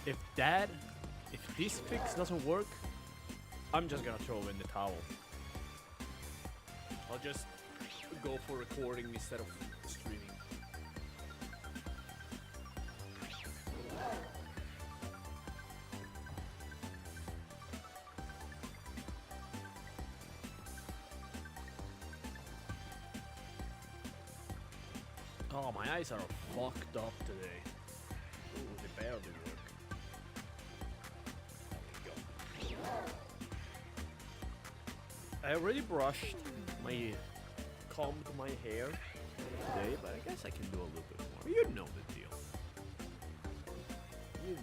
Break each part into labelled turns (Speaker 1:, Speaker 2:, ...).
Speaker 1: If this fix doesn't work, I'm just gonna throw in the towel. I'll just go for recording instead of streaming. Oh, my eyes are fucked up today. Ooh, they barely work. There we go. I already brushed combed my hair today, but I guess I can do a little bit more. You know the deal. You know.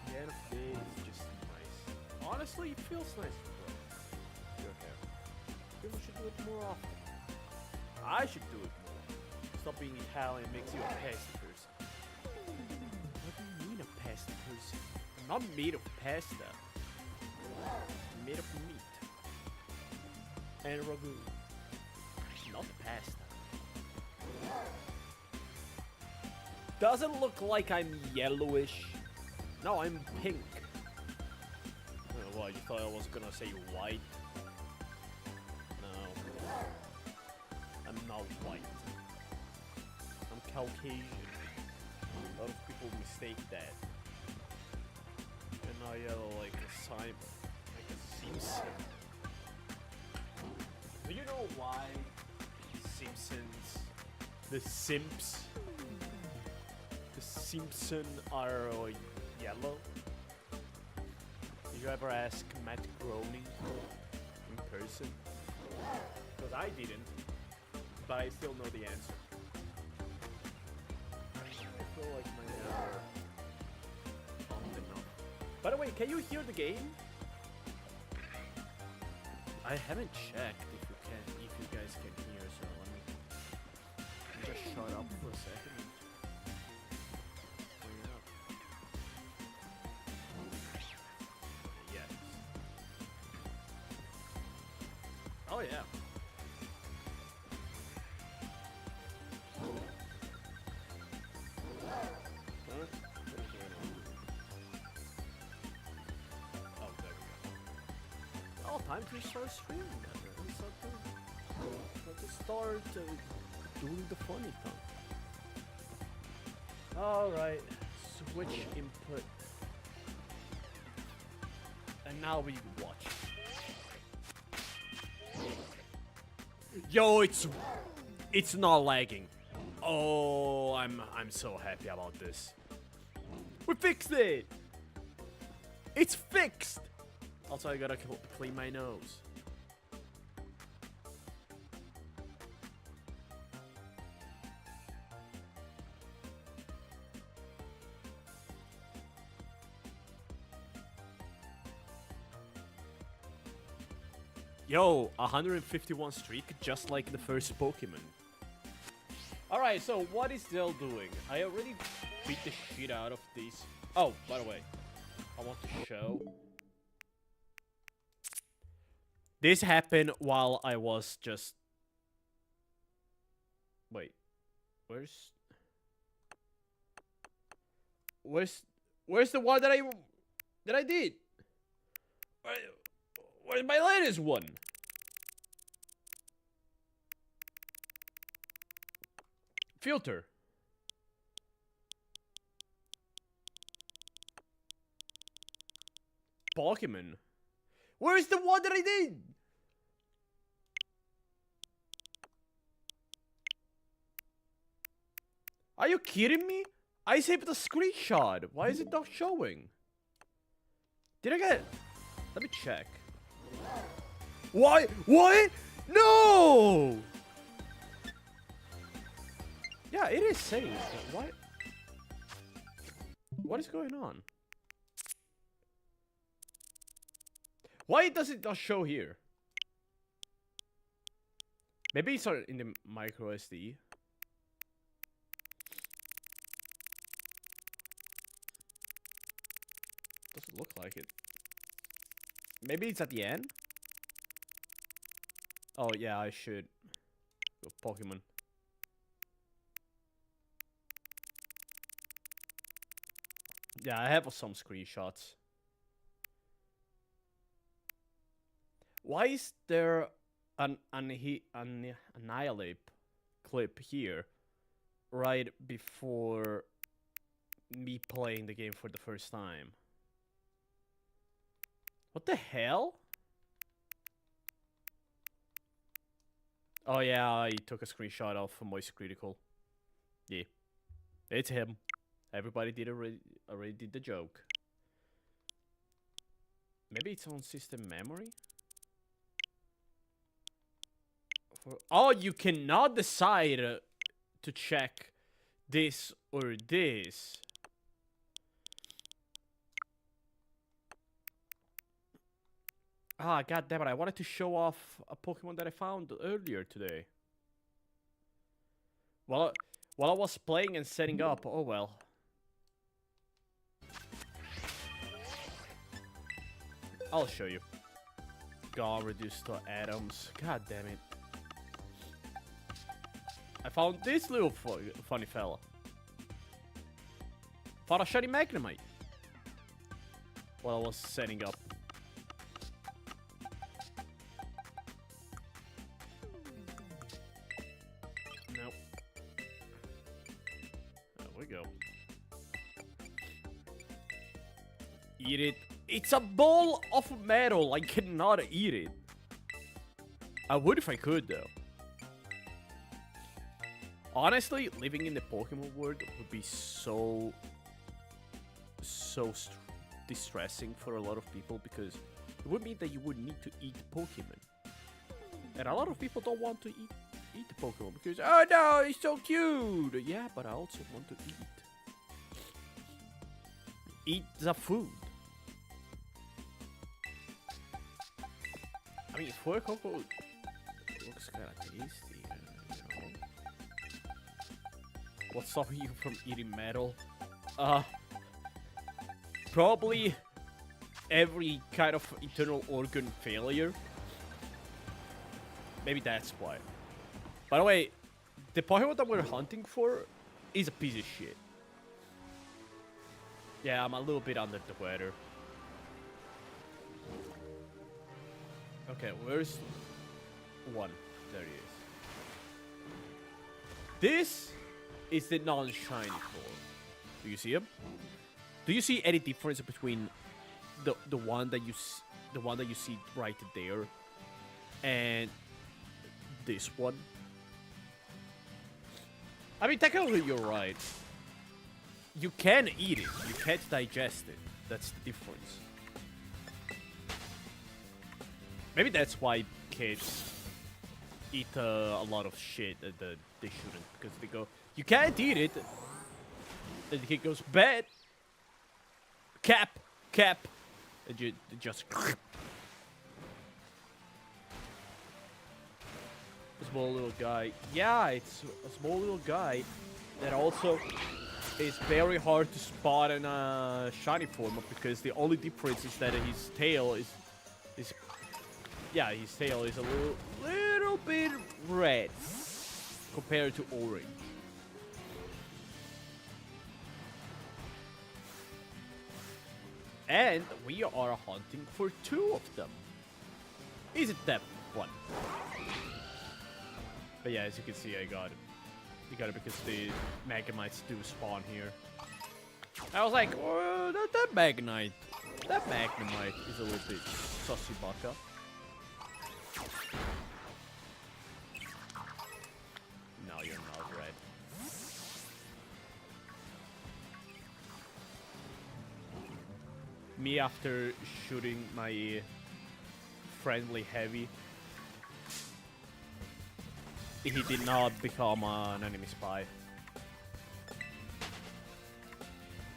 Speaker 1: The end of the day is just nice. Honestly, it feels nice to grow your hair. People should do it more often. I should do it more. Stop being Italian makes you a pesty person. What do you mean a pesty person? I'm not made of pasta. I'm made of meat. And ragu. Not pasta. Doesn't look like I'm yellowish. No, I'm pink. What, you thought I was gonna say white? No. I'm not white. I'm Caucasian. A lot of people mistake that. And now yellow like a Simon. Like a Simpson. Do you know why Simpsons... The Simps... The Simpson are yellow? Did you ever ask Matt Groening in person? Because I didn't, but I still know the answer. I feel like my hair are pumped enough. By the way, can you hear the game? I haven't checked if you guys can hear, so let me just shut up for a second. Oh yeah. Huh? Oh, there we go. Oh, time to start streaming then. Let's start doing the funny thing. Alright, switch input. And now we watch. Yo, it's not lagging. Oh, I'm so happy about this. We fixed it. It's fixed. Also, I gotta clean my nose. Yo, 151 streak, just like the first Pokemon. Alright, so what is Dell doing? I already beat the shit out of these. Oh, by the way, I want to show. This happened while I was just... Wait, where's the one that I did? Where's my latest one? Filter. Pokemon. Where's the one that I did? Are you kidding me? I saved the screenshot. Why is it not showing? Did I get... Let me check. Why? What? No! Yeah, it is saved. What? What is going on? Why does it not show here? Maybe it's in the micro SD. Doesn't look like it. Maybe it's at the end? Oh, yeah, I should. Pokemon. Yeah, I have some screenshots. Why is there an Annihilate clip here right before me playing the game for the first time? What the hell? Oh yeah, I took a screenshot of Moist Critical. Yeah, it's him. Everybody did already did the joke. Maybe it's on system memory? Oh, you cannot decide to check this or this. Ah, god damn it, I wanted to show off a Pokemon that I found earlier today. While I was playing and setting up, oh well. I'll show you. Gone reduced to atoms. God damn it. I found this little funny fella. Found a shiny Magnemite. While I was setting up. Nope. There we go. Eat it. It's a ball of metal. I cannot eat it. I would if I could, though. Honestly, living in the Pokemon world would be so distressing for a lot of people because it would mean that you would need to eat Pokemon. And a lot of people don't want to eat the Pokemon because, oh no, it's so cute. Yeah, but I also want to eat. Eat the food. I mean, Fuecoco looks kind of tasty, you know. What's stopping you from eating metal? Probably every kind of internal organ failure. Maybe that's why. By the way, the Pokemon that we're hunting for is a piece of shit. Yeah, I'm a little bit under the weather. Okay, where's one? There he is. This is the non-shiny form. Do you see him? Do you see any difference between the one that you see right there and this one? I mean, technically you're right. You can eat it. You can't digest it. That's the difference. Maybe that's why kids eat a lot of shit that they shouldn't. Because they go, you can't eat it. Then the kid goes, bet. Cap. And you just... A small little guy. Yeah, it's a small little guy that also is very hard to spot in a shiny form because the only difference is that his tail is yeah, his tail is a little bit red compared to orange. And we are hunting for 2 of them. Is it that one? But yeah, as you can see, I got it. You got it because the Magnemites do spawn here. I was like, oh, that Magnemite is a little bit sussy baka. No, you're not red. Me after shooting my friendly heavy, he did not become an enemy spy.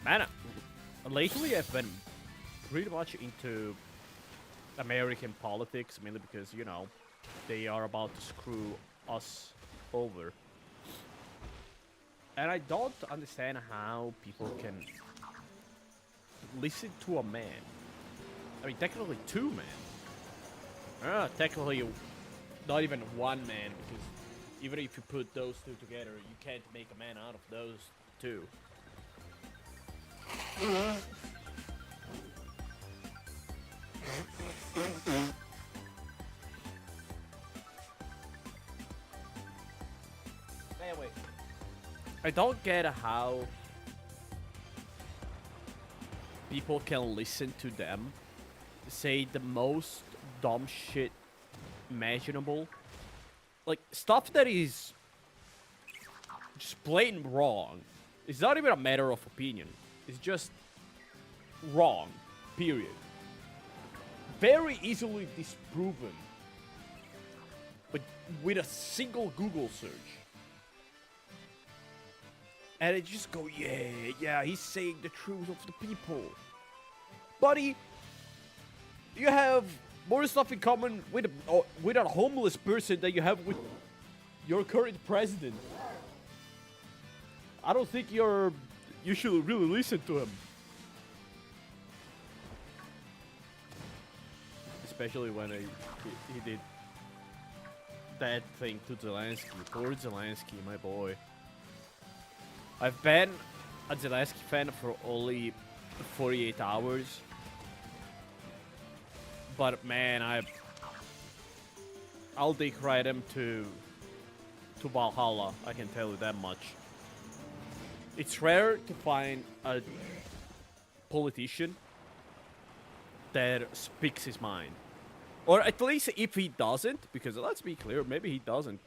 Speaker 1: Man, lately I've been pretty much into American politics, mainly because, you know, they are about to screw us over. And I don't understand how people can listen to a man. I mean, technically 2 men. Technically not even 1 man, because Even if you put those two together, you can't make a man out of those two. Anyway, I don't get how people can listen to them say the most dumb shit imaginable. Like, stuff that is just plain wrong. It's not even a matter of opinion. It's just wrong. Period. Very easily disproven. But with a single Google search. And it just go, yeah, he's saying the truth of the people. Buddy, you have more stuff in common with a homeless person than you have with your current president. I don't think you should really listen to him. Especially when he did that thing to Zelensky. Poor Zelensky, my boy. I've been a Zelensky fan for only 48 hours. But man, I'll decry him to Valhalla, I can tell you that much. It's rare to find a politician that speaks his mind. Or at least if he doesn't, because let's be clear, maybe he doesn't.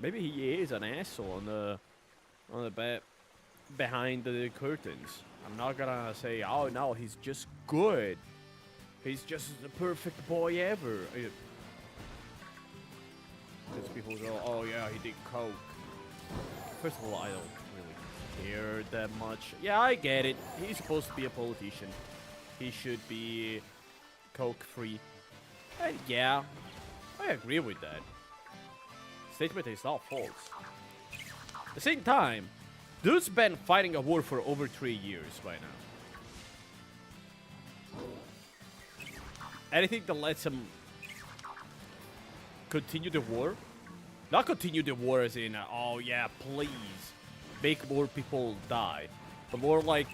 Speaker 1: Maybe he is an asshole on the behind the curtains. I'm not gonna say, oh no, he's just good. He's just the perfect boy ever. Because people go, oh yeah, he did coke. First of all, I don't really care that much. Yeah, I get it. He's supposed to be a politician. He should be coke-free. And yeah, I agree with that. Statement is not false. At the same time, dude's been fighting a war for over 3 years by now. Anything that lets him continue the war? Not continue the war as in, oh yeah, please, make more people die. But more like,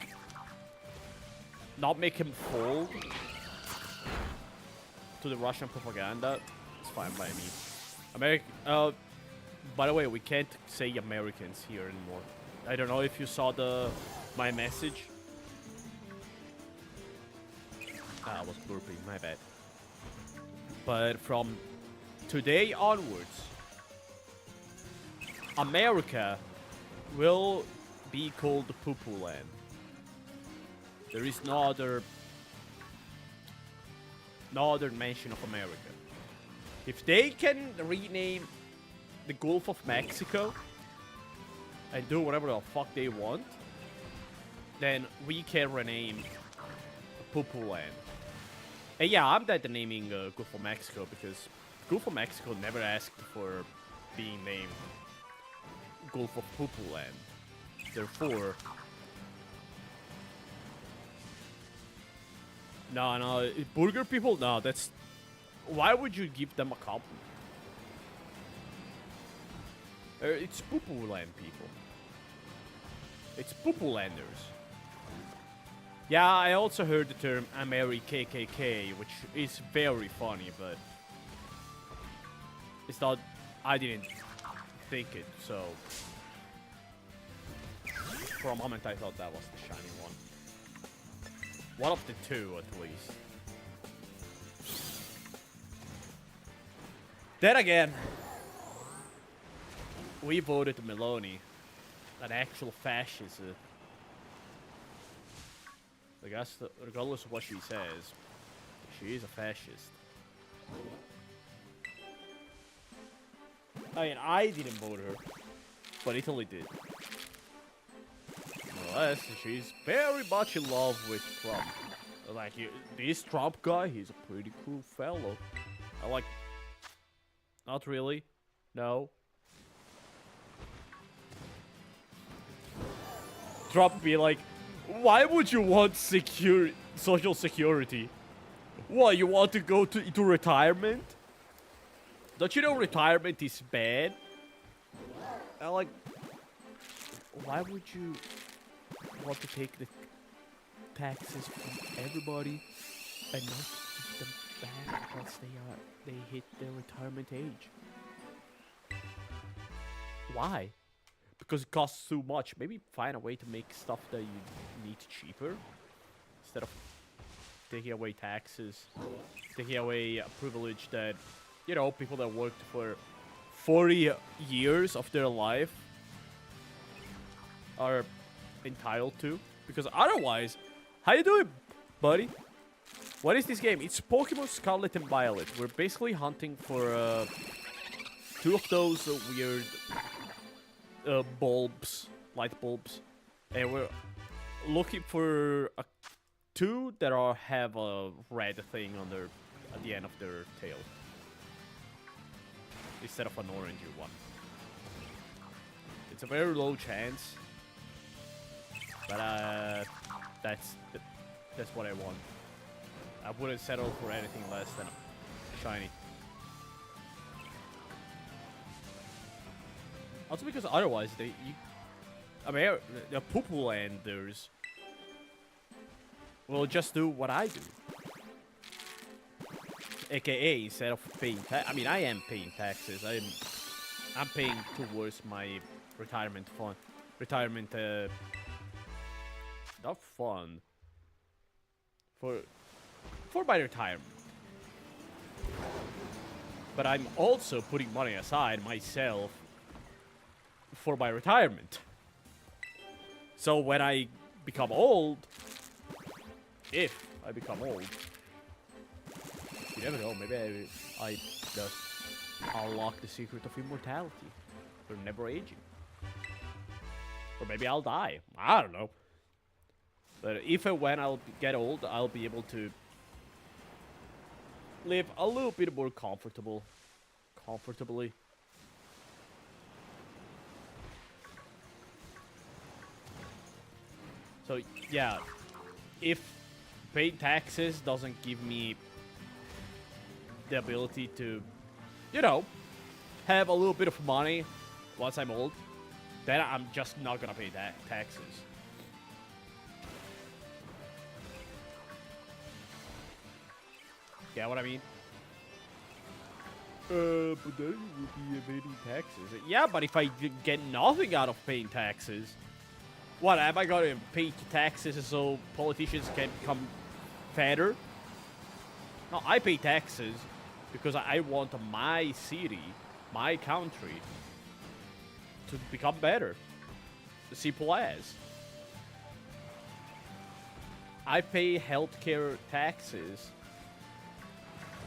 Speaker 1: not make him fall to the Russian propaganda. It's fine by me. By the way, we can't say Americans here anymore. I don't know if you saw my message. I was burping, my bad. But from today onwards, America will be called Poo-Poo Land. There is no other mention of America. If they can rename the Gulf of Mexico and do whatever the fuck they want, then we can rename Poo-Poo Land. And yeah, I'm dead naming Gulf of Mexico because Gulf of Mexico never asked for being named Gulf of Poo-Poo Land. Therefore, no, burger people, no, that's, why would you give them a compliment? It's Poo-Poo Land people. It's Poo-Poo Landers. Yeah, I also heard the term AmeriKKK, which is very funny, but it's not, I didn't think it, so for a moment I thought that was the shiny one. One of the two, at least. Then again, we voted Meloni, an actual fascist. I guess, regardless of what she says, she is a fascist. I mean, I didn't vote her, but Italy did. Nonetheless, she's very much in love with Trump. Like, this Trump guy, he's a pretty cool fellow. I like... Not really. No. Trump be like, why would you want social security? What, you want to go into retirement? Don't you know retirement is bad? like, why would you want to take the taxes from everybody and not give them back once they hit their retirement age? Why? Because it costs too much. Maybe find a way to make stuff that you need cheaper instead of taking away taxes, taking away a privilege that, you know, people that worked for 40 years of their life are entitled to. Because otherwise, how you doing, buddy? What is this game? It's Pokemon Scarlet and Violet. We're basically hunting for two of those weird bulbs, light bulbs, and we're looking for two that have a red thing on their at the end of their tail instead of an orangey one. It's a very low chance, but that's what I want. I wouldn't settle for anything less than a shiny. Also because otherwise the Poople Landers will just do what I do. AKA instead of paying I am paying taxes. I'm paying towards my retirement fund. Not fund. For my retirement. But I'm also putting money aside myself for my retirement. So when I become old, if I become old, you never know, maybe I just unlock the secret of immortality. Or never aging. Or maybe I'll die. I don't know. But if and when I'll get old, I'll be able to live a little bit more comfortably. So, yeah, if paying taxes doesn't give me the ability to, you know, have a little bit of money once I'm old, then I'm just not gonna pay taxes. Get what I mean? But then you would be evading taxes. Yeah, but if I get nothing out of paying taxes, what, am I gonna pay taxes so politicians can become fatter? No, I pay taxes because I want my city, my country, to become better. As simple as. I pay healthcare taxes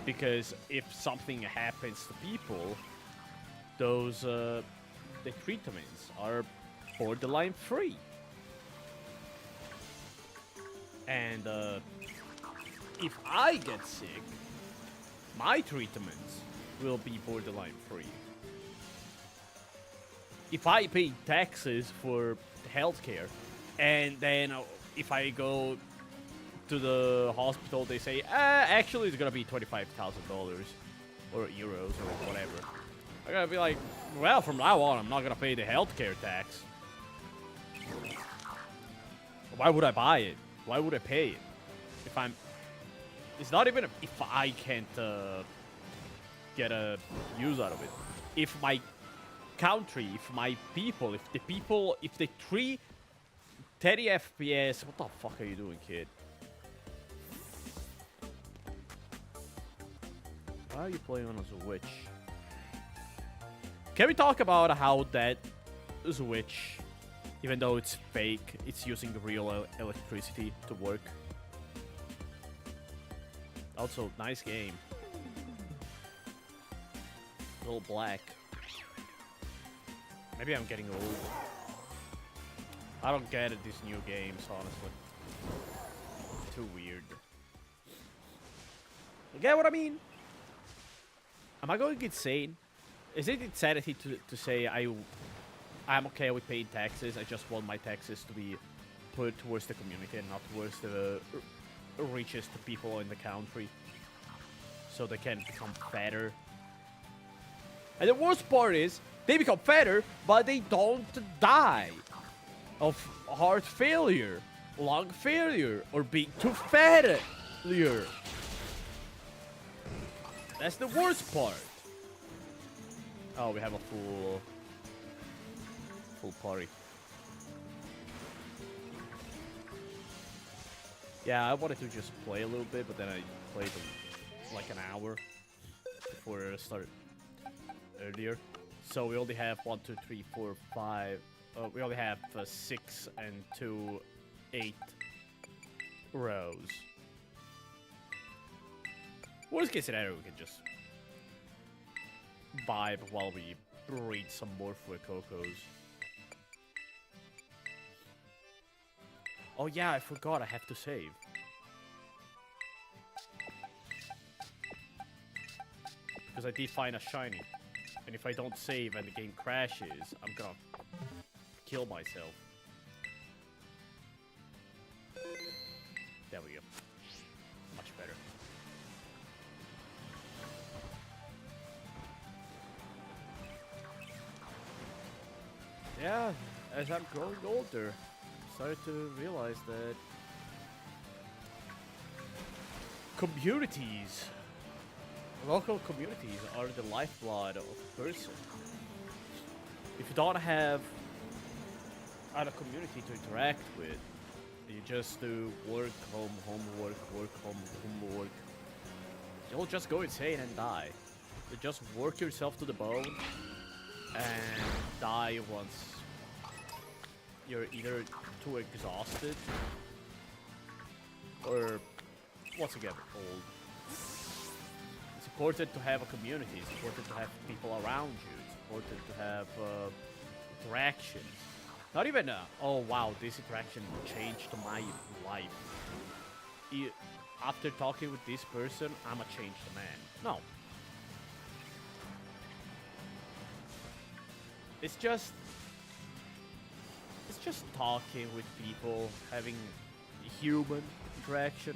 Speaker 1: because if something happens to people, those the treatments are borderline free. And if I get sick, my treatments will be borderline free. If I pay taxes for healthcare, and then if I go to the hospital, they say, actually it's gonna be $25,000 or euros or whatever. I'm gonna be like, well, from now on, I'm not gonna pay the healthcare tax. Why would I buy it? Why would I pay it? If I'm... It's not even if I can't get a use out of it. If my country, if my people, if the 30 FPS... What the fuck are you doing, kid? Why are you playing on a Switch? Can we talk about how that Switch, even though it's fake, it's using real electricity to work? Also, nice game. A little black. Maybe I'm getting old. I don't get it, these new games, honestly. Too weird. You get what I mean? Am I going insane? Is it insanity to say I'm okay with paying taxes? I just want my taxes to be put towards the community and not towards the richest people in the country, so they can become fatter. And the worst part is, They become fatter, but they don't die of heart failure, lung failure, or being too fat. That's the worst part. Oh, we have a full party. Yeah, I wanted to just play a little bit, but then I played like an hour before I started earlier. So we only have 1, 2, 3, 4, 5. We only have 6 and 2, 8 rows. Worst case scenario, we can just vibe while we breed some more Fuecocos. Oh yeah, I forgot I have to save. Because I did find a shiny. And if I don't save and the game crashes, I'm gonna kill myself. There we go. Much better. Yeah, as I'm growing older, I started to realize that communities, local communities, are the lifeblood of a person. If you don't have a community to interact with, you just do work, home, homework, work, home, homework, you'll just go insane and die. You just work yourself to the bone and die once you're either too exhausted or once you get old. It's important to have a community. It's important to have people around you. It's important to have interactions. Not even, oh wow, this interaction changed my life. After talking with this person, I'm a changed man. No. It's just talking with people, having human interaction,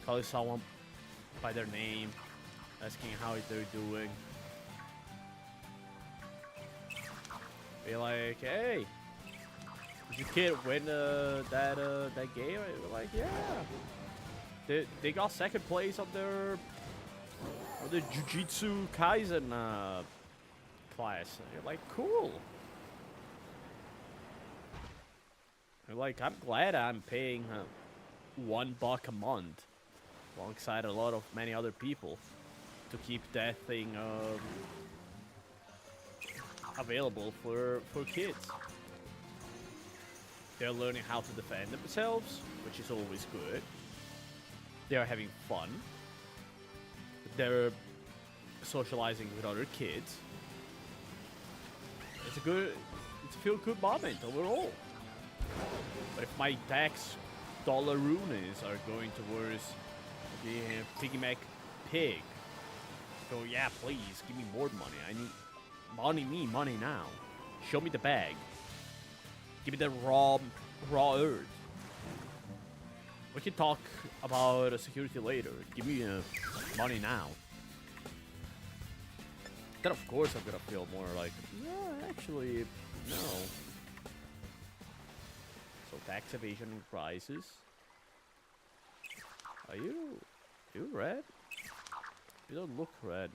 Speaker 1: calling someone by their name, asking how they're doing. Be like, hey, did your kid win that game? And like, yeah. They got second place on their Jujutsu Kaisen class. And you're like, cool. You're like, I'm glad I'm paying $1 a month alongside a lot of many other people to keep that thing available for kids. They're learning how to defend themselves, which is always good. They are having fun. They're socializing with other kids. It's a feel-good moment overall. But if my tax dollaroonies are going towards the Piggy Mac Pig, so yeah, please give me more money. I need money now. Show me the bag. Give me the raw earth. We can talk about security later. Give me money now. Then of course I'm gonna feel more like, yeah, actually, no. So tax evasion rises. Are you red? You don't look red.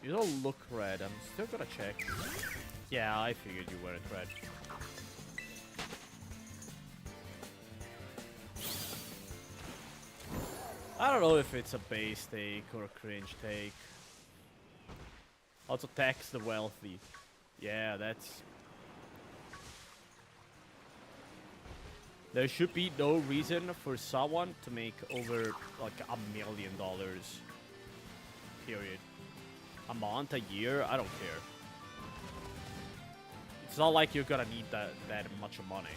Speaker 1: You don't look red. I'm still gonna check. Yeah, I figured you weren't red. I don't know if it's a base take or a cringe take. Also tax the wealthy. Yeah, that's... There should be no reason for someone to make over like $1 million. Period. A month, a year, I don't care. It's not like you're gonna need that much money.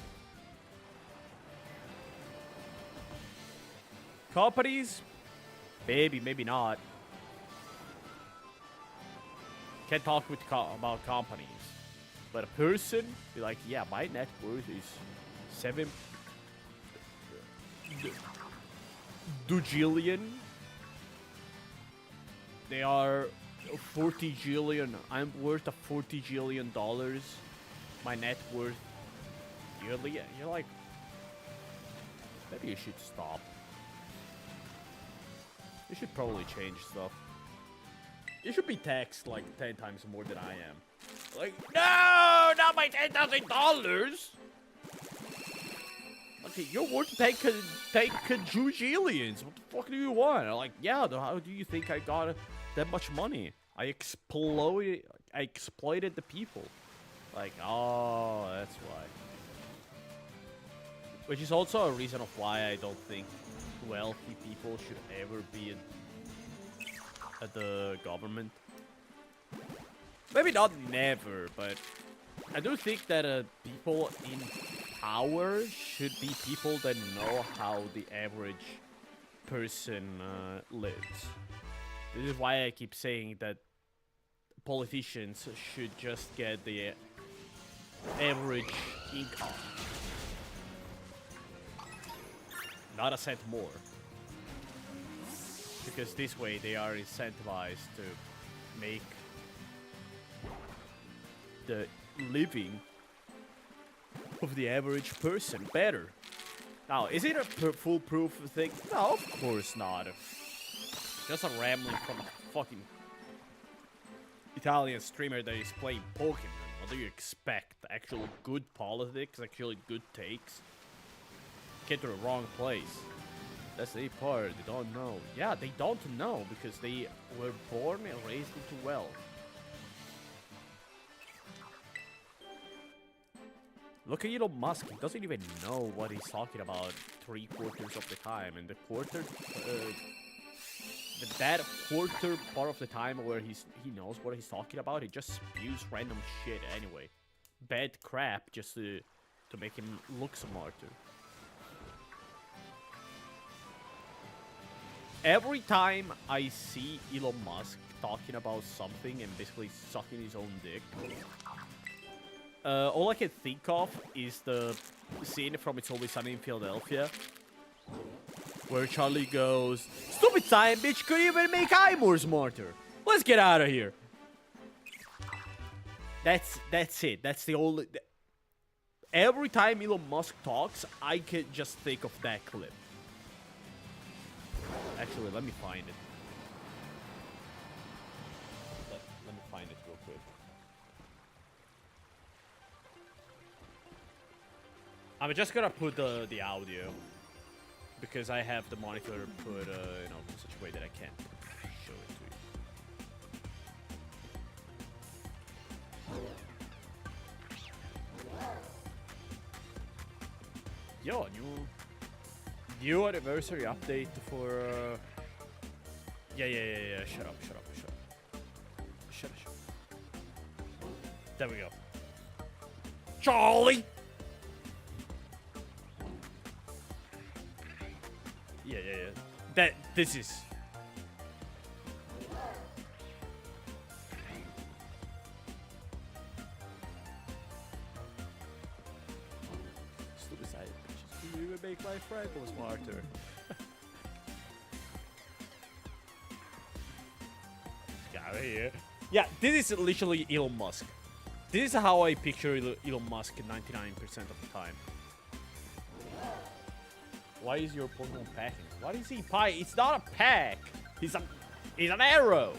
Speaker 1: Companies? Maybe, maybe not. Can't talk with about companies. But a person, be like, yeah, my net worth is 7 dujillion. they are 40 jillion. I'm worth of 40 jillion dollars. My net worth yearly. You're like, maybe you should stop. You should probably change stuff. You should be taxed like 10 times more than I am. Like, no, not my $10,000. Okay, you're worth to take jillions. What the fuck do you want? I'm like, yeah, how do you think I got that much money? I exploited the people. Like, oh, that's why. Which is also a reason of why I don't think wealthy people should ever be at the government. Maybe not never, but I do think that people in power should be people that know how the average person lives. This is why I keep saying that politicians should just get the average income. Not a cent more. Because this way they are incentivized to make the living of the average person better. Now, is it a foolproof thing? No, of course not. Just a rambling from a fucking Italian streamer that is playing Pokemon. What do you expect? Actual good politics? Actually good takes? Get to the wrong place. That's the part. They don't know. Yeah, they don't know because they were born and raised into wealth. Look at Elon Musk. He doesn't even know what he's talking about 3/4 of the time, and the quarter, that quarter part of the time where he knows what he's talking about, he just spews random shit anyway, bad crap just to make him look smarter. Every time I see Elon Musk talking about something and basically sucking his own dick, all I can think of is the scene from It's Always Sunny in Philadelphia, where Charlie goes, "Stupid science bitch could even make I more smarter. Let's get out of here." That's it. That's the only. Every time Elon Musk talks, I can just think of that clip. Actually, let me find it. Let me find it real quick. I'm just gonna put the audio because I have the monitor put in such a way that I can't show it to you. Yo, new anniversary update for yeah. Shut up. There we go. Charlie. Yeah. This is. Stupid side bitches. You even make my friend more smarter. Get out of here. Yeah, this is literally Elon Musk. This is how I picture Elon Musk 99% of the time. Why is your Pokemon packing? What is he packing? It's not a pack. He's an arrow.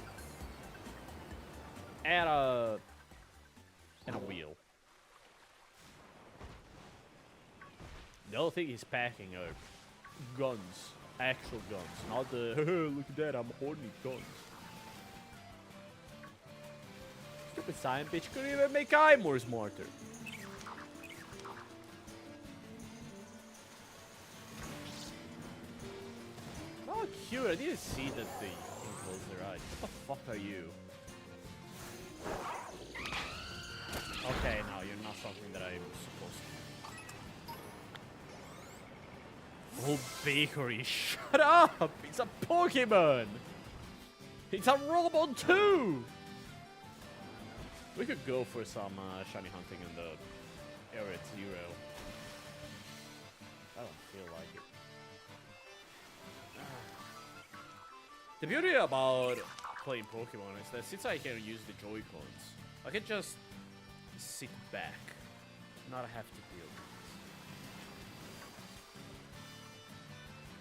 Speaker 1: And a wheel. The other thing he's packing are guns. Actual guns. Not the, look at that, I'm holding guns. Stupid science bitch couldn't even make I more smarter. Oh, cute. I didn't see that they close their eyes. What the fuck are you? Okay, no, you're not something that I'm supposed to. Oh, Bakery, shut up! It's a Pokemon! It's a Rollerball too! We could go for some shiny hunting in the area 0. I don't feel like it. The beauty about playing Pokemon is that since I can use the Joy-Cons, I can just sit back, not have to deal with this.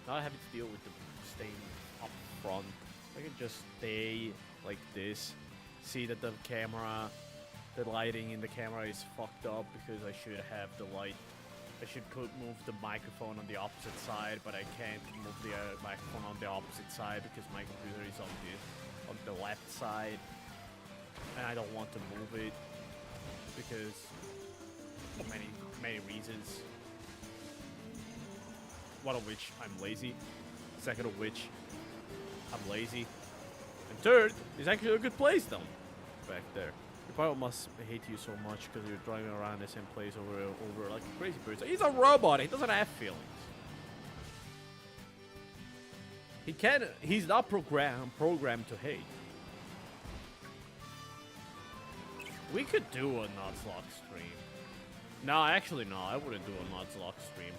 Speaker 1: Not having to deal with the staying up front. I can just stay like this, see that the lighting in the camera is fucked up because I should have the light. I should move the microphone on the opposite side, but I can't move the microphone on the opposite side because my computer is on the left side, and I don't want to move it because of many reasons. One of which I'm lazy. Second of which I'm lazy. And third is actually a good place though. Back there. Your pilot must hate you so much because you're driving around the same place over like a crazy person. He's a robot. He doesn't have feelings. He's not programmed to hate. We could do a Nuzlocke stream. No, actually no, I wouldn't do a Nuzlocke stream.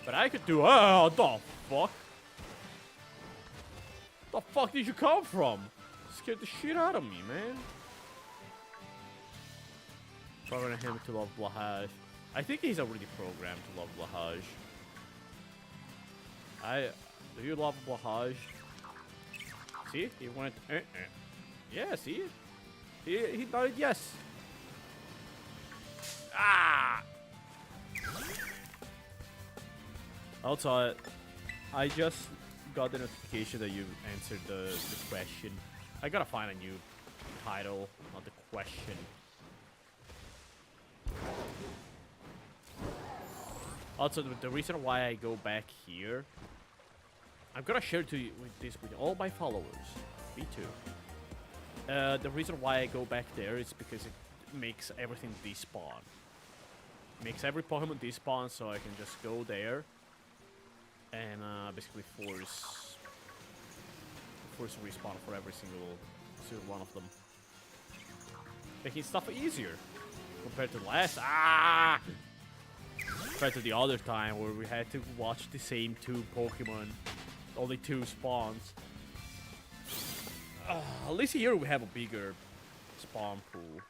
Speaker 1: But I could do the fuck? The fuck did you come from? Scared the shit out of me, man. Programming him to love Blahaj. I think he's already programmed to love Blahaj. Do you love Blahaj? See? He went Yeah, see? He nodded yes. Ah! Also, I just got the notification that you answered the question. I gotta find a new title, not the question. Also, the reason why I go back here, I'm gonna share this with all my followers. Me too. The reason why I go back there is because it makes everything despawn. Makes every Pokemon despawn, so I can just go there and basically force respawn for every single one of them, making stuff easier compared to compared to the other time where we had to watch the same 2 Pokemon, only 2 spawns. At least here we have a bigger spawn pool.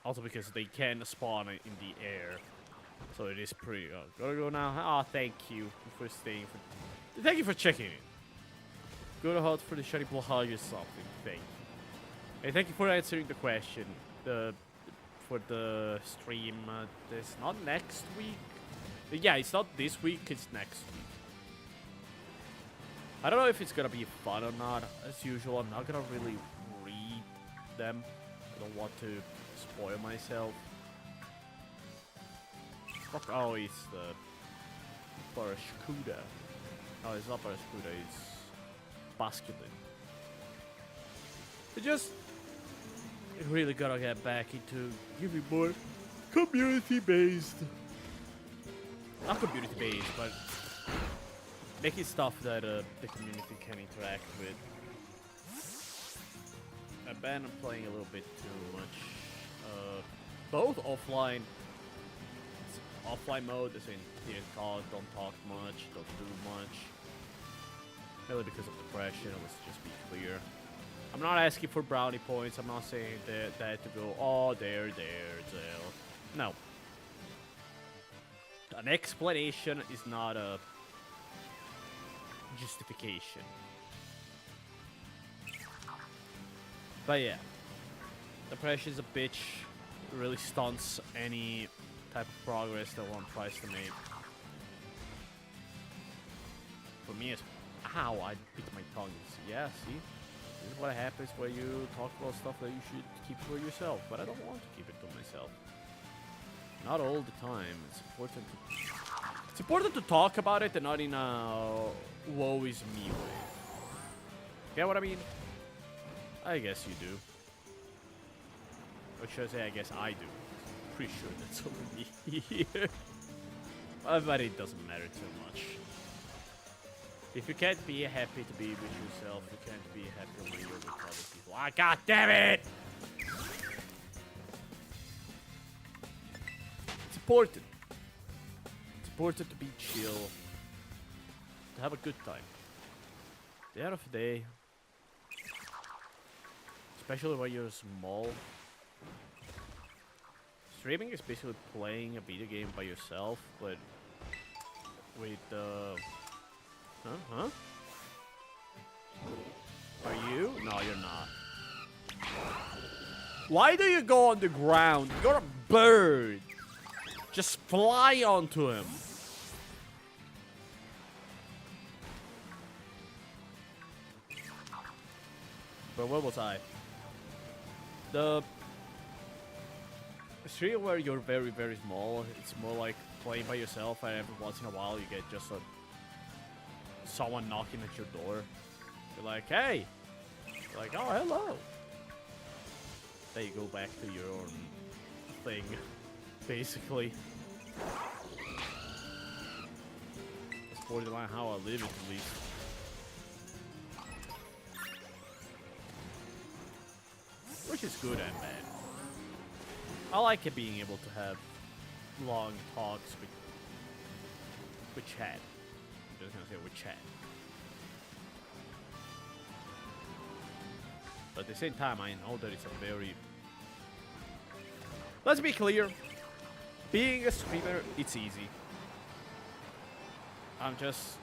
Speaker 1: Also because they can spawn in the air. So it is pretty... gotta go now. Thank you for staying. Thank you for checking in. Go to hunt for the shiny Blahaj or something. Thank you. And thank you for answering the question. For the stream. It's not next week. Yeah, it's not this week. It's next week. I don't know if it's gonna be fun or not. As usual, I'm not gonna really read them. I don't want to spoil myself. Fuck, oh, it's the Barraskewda. No, it's not Barraskewda, it's Basculin. I really gotta get back into giving more community-based. Not community-based, but making stuff that the community can interact with. I've been playing a little bit too much. Both offline mode, as in don't talk much, don't do much. Mainly because of depression, let's just be clear. I'm not asking for brownie points, I'm not saying that to go, oh, there, Zell. No. An explanation is not a justification. But yeah. Depression is a bitch. It really stunts any type of progress that one tries to make. For me, it's... Ow, I bit my tongue. Yeah, see? This is what happens when you talk about stuff that you should keep for yourself. But I don't want to keep it to myself. Not all the time. It's important to talk about it and not in a woe is me way. Get what I mean? I guess you do. Or should I say, I guess I do. Pretty sure that's only me here. But it doesn't matter too much. If you can't be happy to be with yourself, you can't be happy when you're with other people. Ah, god damn it! It's important. It's important to be chill. To have a good time. the end of the day, especially when you're small, streaming is basically playing a video game by yourself, but with Huh? Are you? No, you're not. Why do you go on the ground? You're a bird. Just fly onto him. But where was I? The stream where you're very, very small, it's more like playing by yourself, and every once in a while you get just someone knocking at your door. You're like, hey! You're like, oh, hello! Then you go back to your own thing, basically. That's borderline how I live it, at least. Which is good and bad. I like it being able to have long talks with chat. I'm just gonna say with chat. But at the same time, I know that it's a very... Let's be clear. Being a streamer, it's easy. I'm just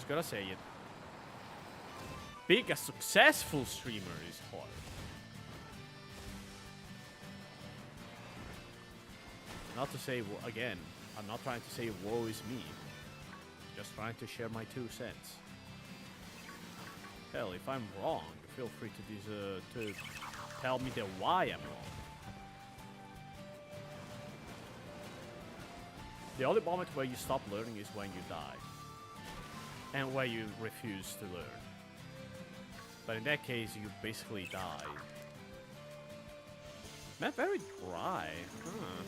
Speaker 1: gonna say it. Being a successful streamer is hard. Not to say, again, I'm not trying to say woe is me. Just trying to share my 2 cents. Hell, if I'm wrong, feel free to tell me why I'm wrong. The only moment where you stop learning is when you die. And where you refuse to learn. But in that case, you basically die. Man, very dry. Huh.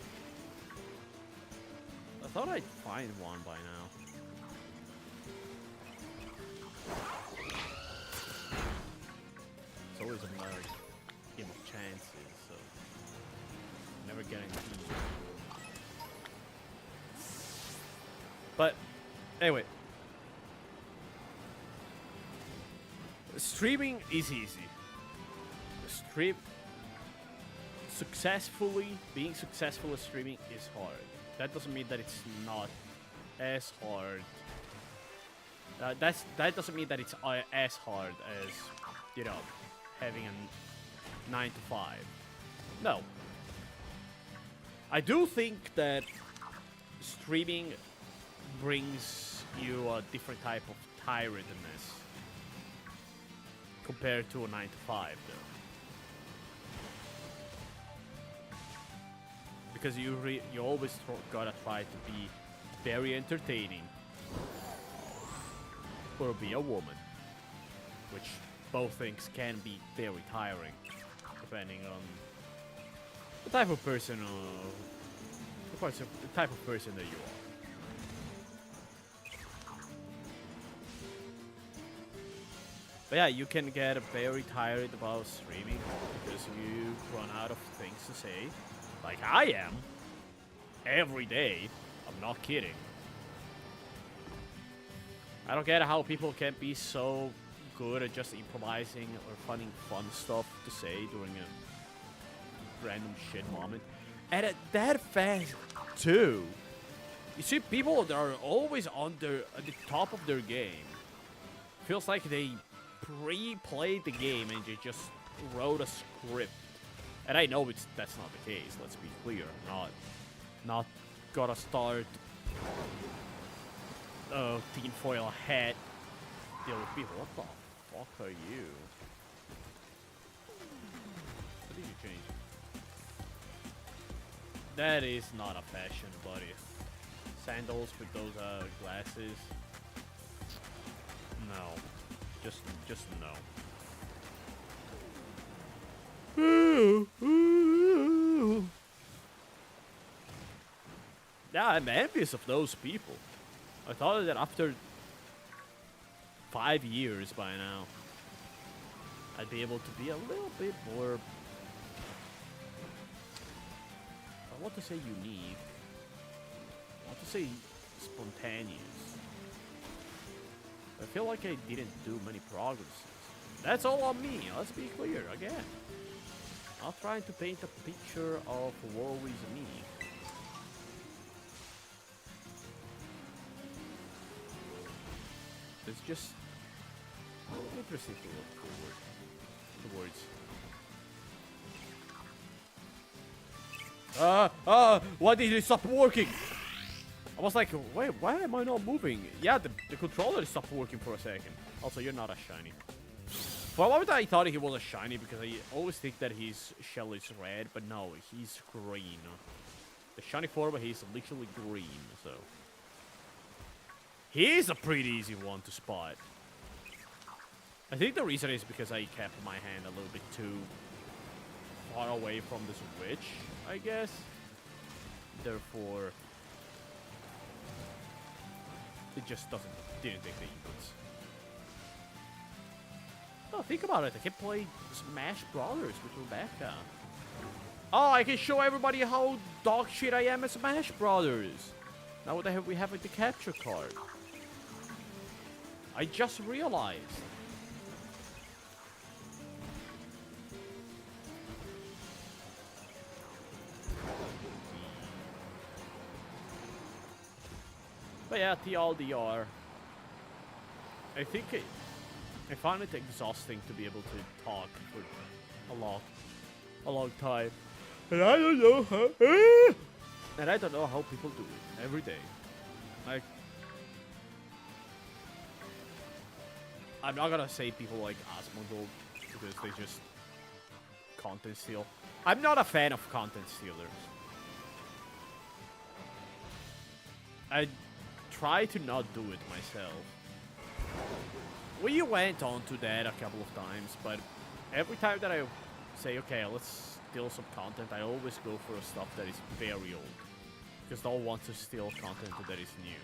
Speaker 1: I thought I'd find one by now. It's always a matter game of chances, so never guaranteed. But anyway, streaming is easy. Being successful at streaming is hard. That doesn't mean that it's not as hard. That doesn't mean that it's as hard as, you know, having a 9 to 5. No. I do think that streaming brings you a different type of tiredness compared to a 9 to 5, though. Because you always gotta try to be very entertaining or be a woman, which both things can be very tiring, depending on the type of person the type of person that you are. But yeah, you can get very tired about streaming because you run out of things to say. Like I am. Every day. I'm not kidding. I don't get how people can be so good at just improvising or finding fun stuff to say during a random shit moment. And at that fast, too. You see people that are always at the top of their game. Feels like they pre-played the game and they just wrote a script. And I know that's not the case, let's be clear. Not gotta start tinfoil hat deal with people. What the fuck are you? What did you change? That is not a fashion, buddy. Sandals with those glasses. No. Just no. Yeah, I'm envious of those people. I thought that after 5 years by now, I'd be able to be a little bit more, I want to say unique. I want to say spontaneous. I feel like I didn't do many progresses. That's all on me, let's be clear again. I'm trying to paint a picture of woe is me. It's just interesting to look towards. Why did it stop working? I was like, wait, why am I not moving? Yeah, the controller stopped working for a second. Also, you're not a shiny. For a moment, I thought he was a shiny because I always think that his shell is red, but no, he's green. The shiny form, he's literally green, so. He's a pretty easy one to spot. I think the reason is because I kept my hand a little bit too far away from the switch, I guess. Therefore, it just didn't take the inputs. Oh, think about it. I can play Smash Brothers with Rebecca. Oh, I can show everybody how dog shit I am at Smash Brothers. Now what the hell we have with the capture card? I just realized. But yeah, TLDR. I think I find it exhausting to be able to talk for a long time. And I don't know how. And I don't know how people do it every day. Like, I'm not gonna say people like Asmongold because they just content steal. I'm not a fan of content stealers. I try to not do it myself. We went on to that a couple of times, but every time that I say, okay, let's steal some content, I always go for stuff that is very old. Because I don't want to steal content that is new.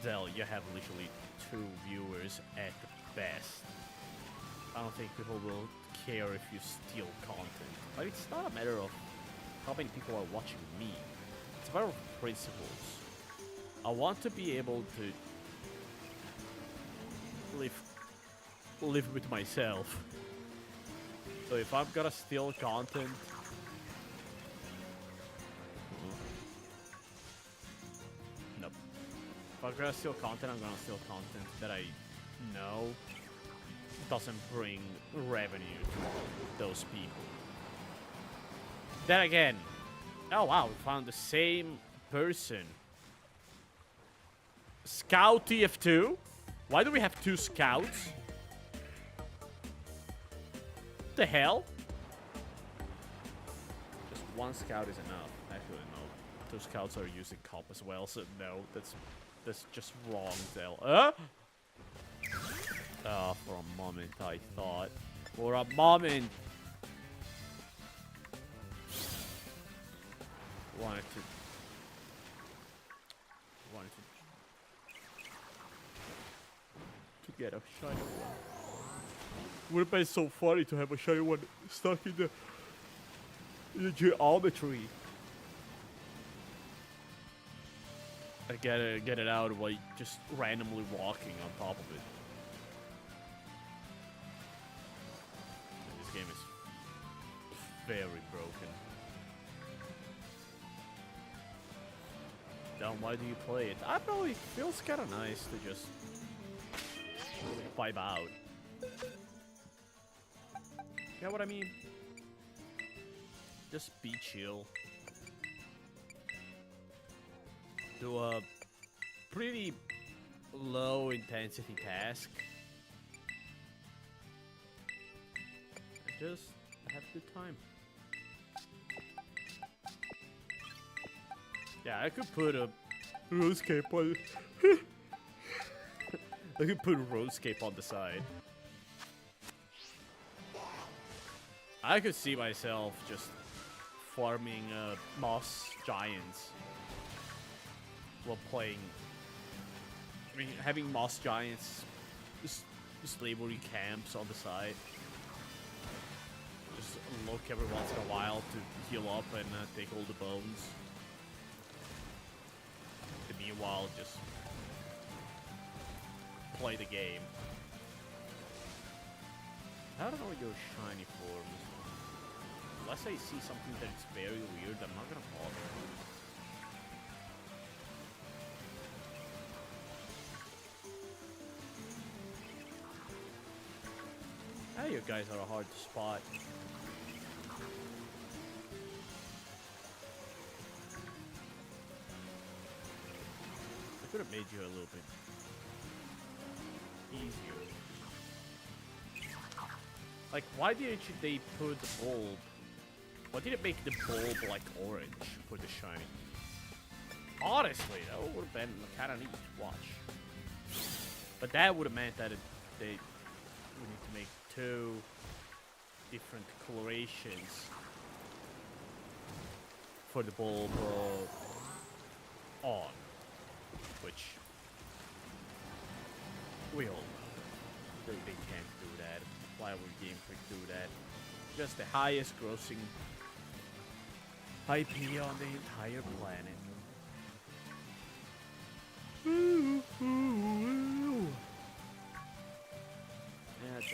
Speaker 1: Zell, you have literally 2 viewers at best. I don't think people will care if you steal content. But it's not a matter of how many people are watching me. It's a matter of principles. I want to be able to live with myself. So if I'm gonna steal content, nope. If I'm gonna steal content, I'm gonna steal content that I know doesn't bring revenue to those people. Then again, oh wow, we found the same person. Scout TF2? Why do we have 2 scouts? The hell? Just 1 scout is enough. Actually, no. 2 scouts are using comp as well, so no, that's just wrong, Zell. Oh, for a moment I thought. For a moment! Wanted to get a shiny one. Would have been so funny to have a shiny one stuck in the geometry. I gotta get it out while just randomly walking on top of it. And this game is very broken. Then why do you play it? I don't know, it feels kinda nice to just vibe out. You know what I mean? Just be chill. Do a pretty low intensity task. And just have a good time. Yeah, I could put a RuneScape on. I could put RuneScape on the side. I could see myself just farming moss giants while playing. I mean, having moss giants, slavery camps on the side. Just look every once in a while to heal up and take all the bones. It'd meanwhile just play the game. I don't know what you're shiny for. Unless I see something that's very weird, I'm not gonna bother. Ah, you guys are hard to spot. I could have made you a little bit easier. Like, why didn't they put the bulb? Why did it make the bulb like orange for the shiny? Honestly, that would have been kind of neat to watch. But that would have meant that they would need to make 2 different colorations for the bulb on, which we all know they can't do that. Why would Game Freak do that? Just the highest grossing IP on the entire planet. Yeah,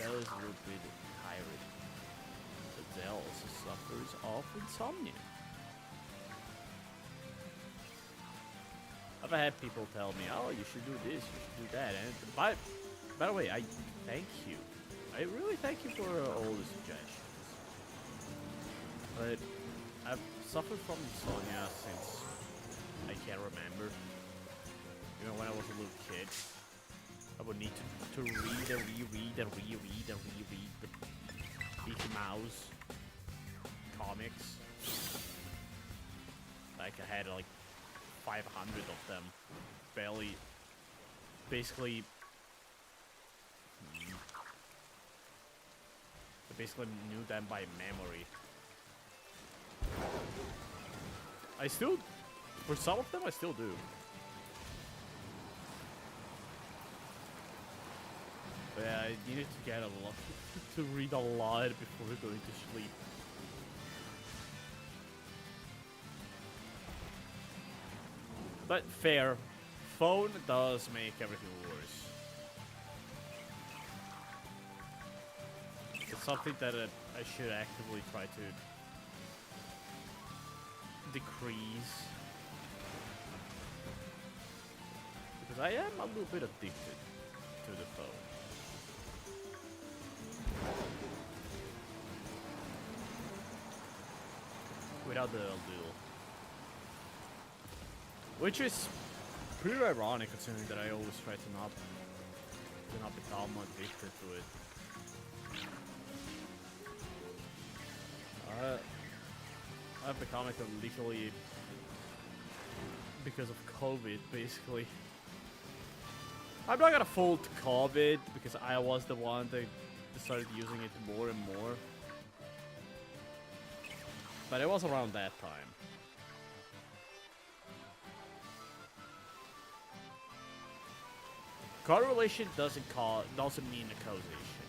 Speaker 1: that was a little bit tiring. But Zell also suffers of insomnia. I've had people tell me, oh, you should do this, you should do that. And by the way, I thank you. I really thank you for all the suggestions. But I've suffered from insomnia since I can't remember. You know, when I was a little kid, I would need to read and reread and reread and reread the Mickey Mouse comics. Like, I had like 500 of them. Basically, I basically knew them by memory. I still, for some of them, I still do. But yeah, I needed to get a lot, to read a lot before going to sleep. But fair, phone does make everything worse. It's something that I should actively try to decrease. Because I am a little bit addicted to the phone. Without the little. Which is pretty ironic considering that I always try to not become addicted to it. I've become it literally because of COVID, basically. I'm not gonna fault COVID because I was the one that started using it more and more. But it was around that time. Correlation doesn't mean a causation.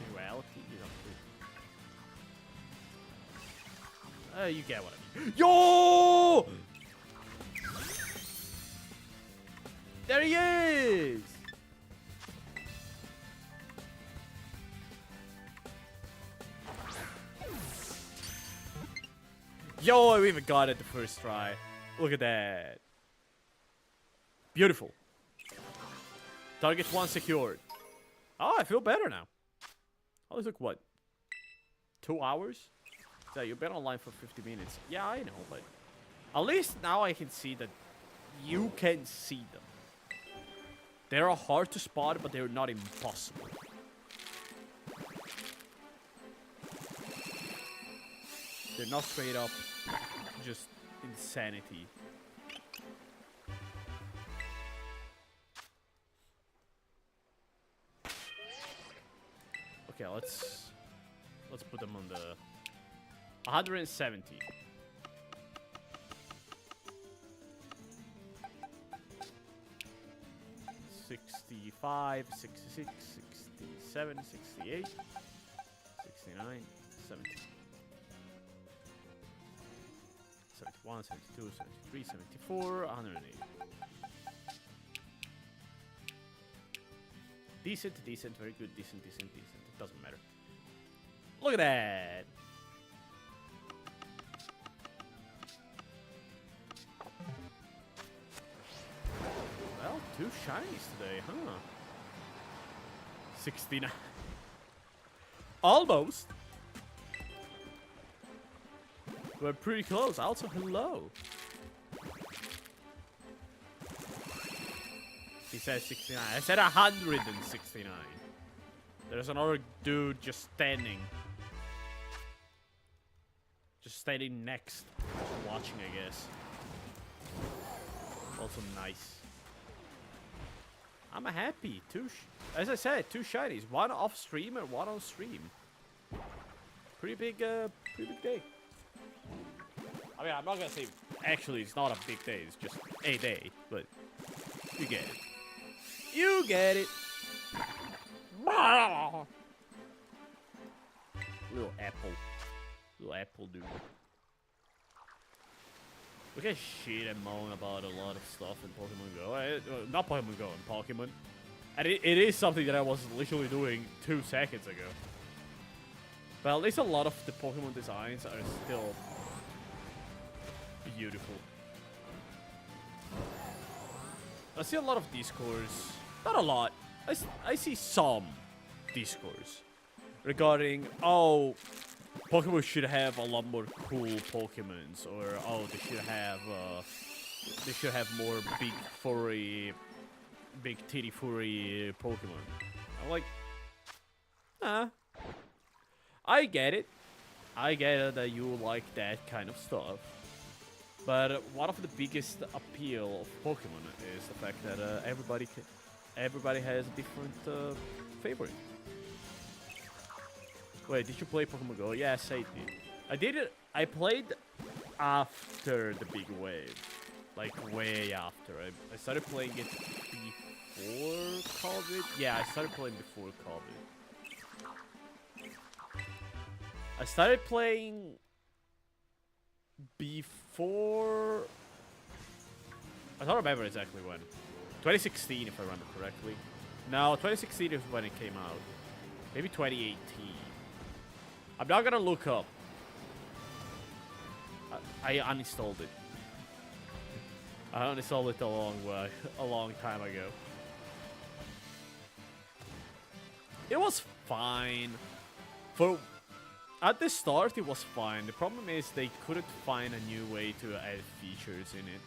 Speaker 1: In reality, you don't. You get what I mean. Yo! There he is! Yo, we even got it the first try. Look at that. Beautiful. Target 1 secured. Oh, I feel better now. Oh, this took what? 2 hours? So you've been online for 50 minutes. Yeah, I know, but at least now I can see that you can see them. They are hard to spot, but they're not impossible. They're not straight up just insanity. Okay, let's put them on the 170. 65, 66, 67, 68, 69, 70. 75. 71, 72, 73, 74, 180. Decent, decent, very good, decent, decent, decent. It doesn't matter. Look at that! Well, 2 shinies today, huh? 69. Almost! We're pretty close. Also, hello. He says 69. I said 169. There's another dude just standing. Just standing next. Watching, I guess. Also nice. I'm happy. As I said, 2 shinies. 1 off stream and 1 on stream. Pretty big day. I mean, I'm not gonna say actually it's not a big day. It's just a day, but you get it. You get it. Little apple dude. We can shit and moan about a lot of stuff in Pokemon Go. Not Pokemon Go, in Pokemon. And it is something that I was literally doing 2 seconds ago. But at least a lot of the Pokemon designs are still beautiful. I see a lot of Discourse. Not a lot. I see some Discourse regarding, oh, Pokemon should have a lot more cool Pokemons, or oh, they should have more big titty furry Pokemon. I'm like, nah. I get it. I get it that you like that kind of stuff. But one of the biggest appeal of Pokemon is the fact that everybody has a different favorite. Wait, did you play Pokemon Go? Yes, I did. I did it. I played after the big wave, like way after. I started playing it before COVID. Yeah, I started playing before COVID. I started playing before. I don't remember exactly when. 2016, if I remember correctly. No, 2016 is when it came out. Maybe 2018. I'm not gonna look up. I uninstalled it. I uninstalled it a long time ago. It was fine. At the start, it was fine. The problem is they couldn't find a new way to add features in it,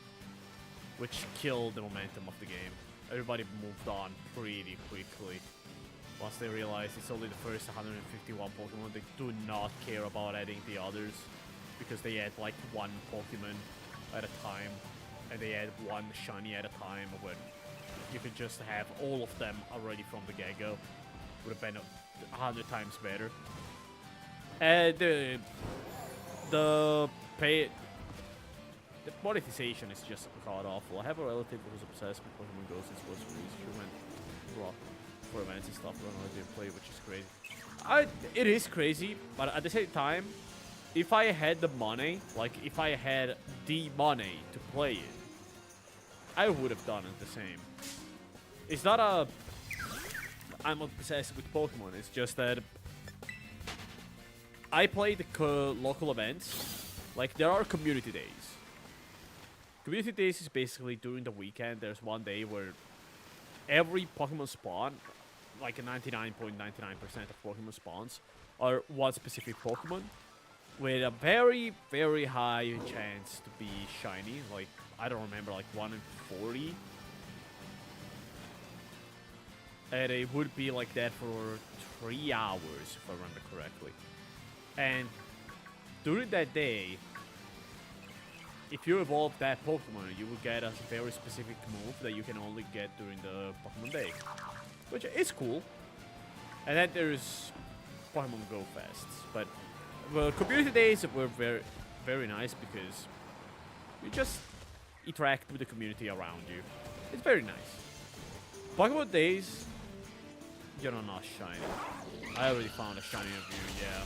Speaker 1: which killed the momentum of the game. Everybody moved on pretty quickly. Once they realized it's only the first 151 Pokemon, they do not care about adding the others, because they add like 1 Pokemon at a time, and they add 1 shiny at a time, when you could just have all of them already from the get-go. Would have been 100 times better. And the monetization is just god awful. I have a relative who's obsessed with Pokemon Go since it was released. She went raw for events and stuff when I didn't play, which is crazy. It is crazy, but at the same time, if I had the money, like if I had the money to play it, I would have done it the same. It's not a I'm obsessed with Pokemon. It's just that I play the local events. Like, there are community days. Community days is basically during the weekend. There's one day where every Pokemon spawn, like 99.99% of Pokemon spawns, are one specific Pokemon with a very, very high chance to be shiny. Like, I don't remember, like 1 in 40. And it would be like that for 3 hours, if I remember correctly. And during that day, if you evolve that Pokemon, you will get a very specific move that you can only get during the Pokemon Day, which is cool. And then there's Pokemon Go Fests. But well, community days were very, very nice because you just interact with the community around you. It's very nice. Pokemon Days, you're not shiny. I already found a shiny of you, yeah.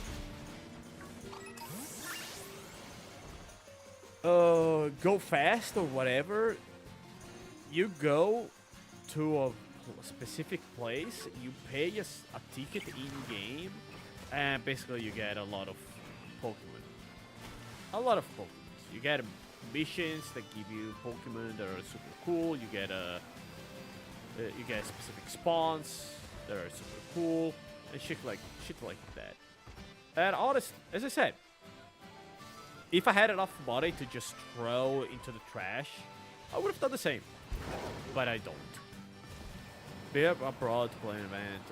Speaker 1: go fast or whatever, you go to a specific place, you pay a ticket in game, and basically you get a lot of Pokemon. A lot of Pokemon. You get missions that give you Pokemon that are super cool. You get specific spawns that are super cool and shit like that. And honest, as I said, if I had enough money to just throw into the trash, I would have done the same. But I don't. Be abroad to play an event,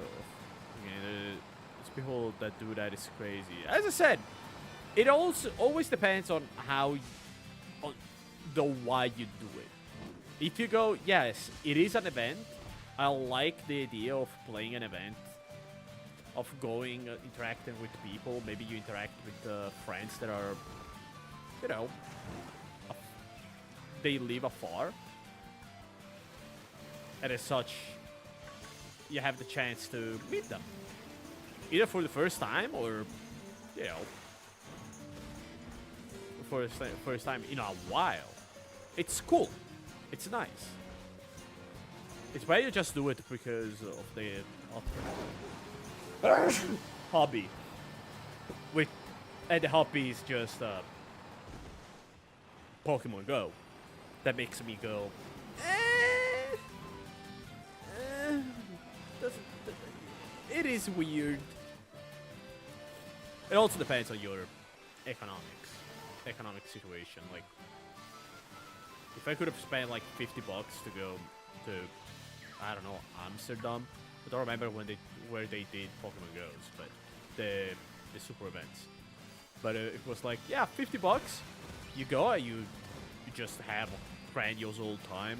Speaker 1: there's people that do that is crazy. As I said, it also always depends on on the why you do it. If you go, yes, it is an event. I like the idea of playing an event, of going, interacting with people. Maybe you interact with friends that are, you know, they live afar. And as such, you have the chance to meet them. Either for the first time or, you know, for the first time in a while. It's cool. It's nice. It's better you just do it because of the hobby. And the hobby is just Pokemon Go. That makes me go, it is weird. It also depends on your economic situation. Like, if I could have spent like $50 to go to, I don't know, Amsterdam. I don't remember where they did Pokemon Go's, but the super events. But it was like, yeah, $50. You go, you just have a grandiose old time.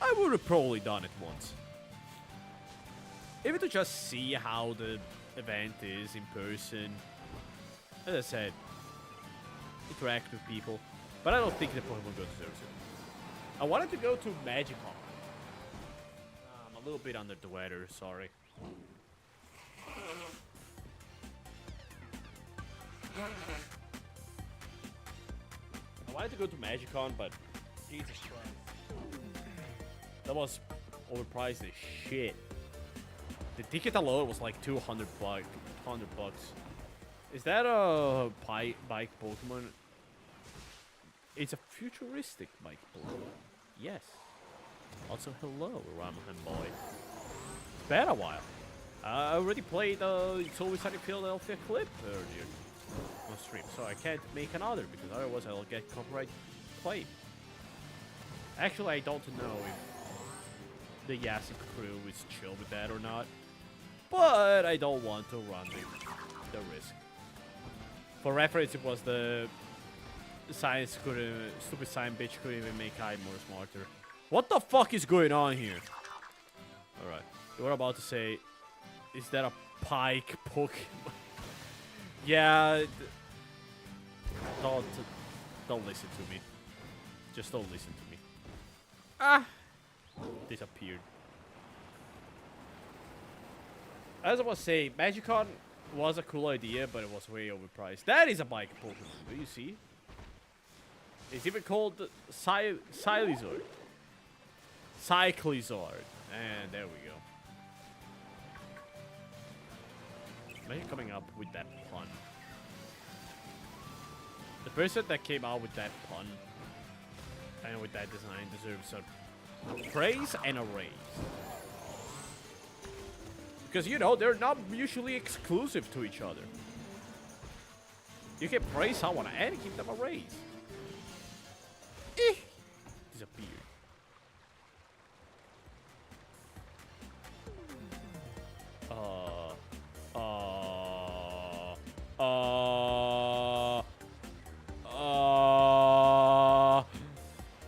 Speaker 1: I would have probably done it once. Even to just see how the event is in person. As I said, interact with people. But I don't think the Pokemon Go deserves it. I wanted to go to Magicom. I'm a little bit under the weather, sorry. I wanted to go to Magicon, but Jesus Christ. That was overpriced as shit. The ticket alone was like $200 bucks. Is that a bike Pokemon? It's a futuristic bike Pokemon. Yes. Also, hello, Ramhan boy. It's been a while. I already played It's Always Sunny in Philadelphia clip earlier on stream, so I can't make another because otherwise I'll get copyright claim. Actually, I don't know if the Yasuk crew is chill with that or not, but I don't want to run the risk. For reference, it was the science stupid science bitch couldn't even make I more smarter. What the fuck is going on here? Alright, you were about to say, is that a pike Pokemon? Yeah, don't listen to me. Just don't listen to me. Ah! Disappeared. As I was saying, Magicon was a cool idea, but it was way overpriced. That is a bike Pokemon. Do you see? It's even called Cyclizard. Cyclizard. And there we go. Imagine coming up with that pun. The person that came out with that pun and with that design deserves a praise and a raise. Because, you know, they're not mutually exclusive to each other. You can praise someone and give them a raise. Disappeared.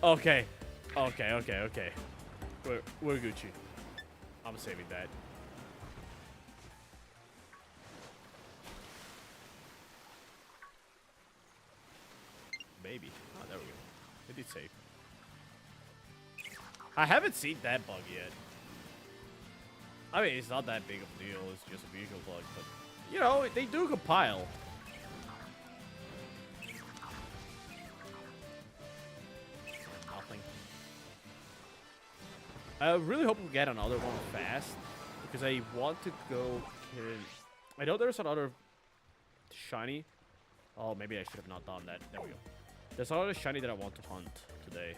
Speaker 1: Okay. Okay. We're Gucci. I'm saving that. Maybe. Oh, there we go. It did save. I haven't seen that bug yet. I mean, it's not that big of a deal. It's just a vehicle bug, but you know, they do compile. I really hope we get another one fast, because I want to go kill... I know there's another shiny. Oh, maybe I should have not done that. There we go. There's another shiny that I want to hunt today.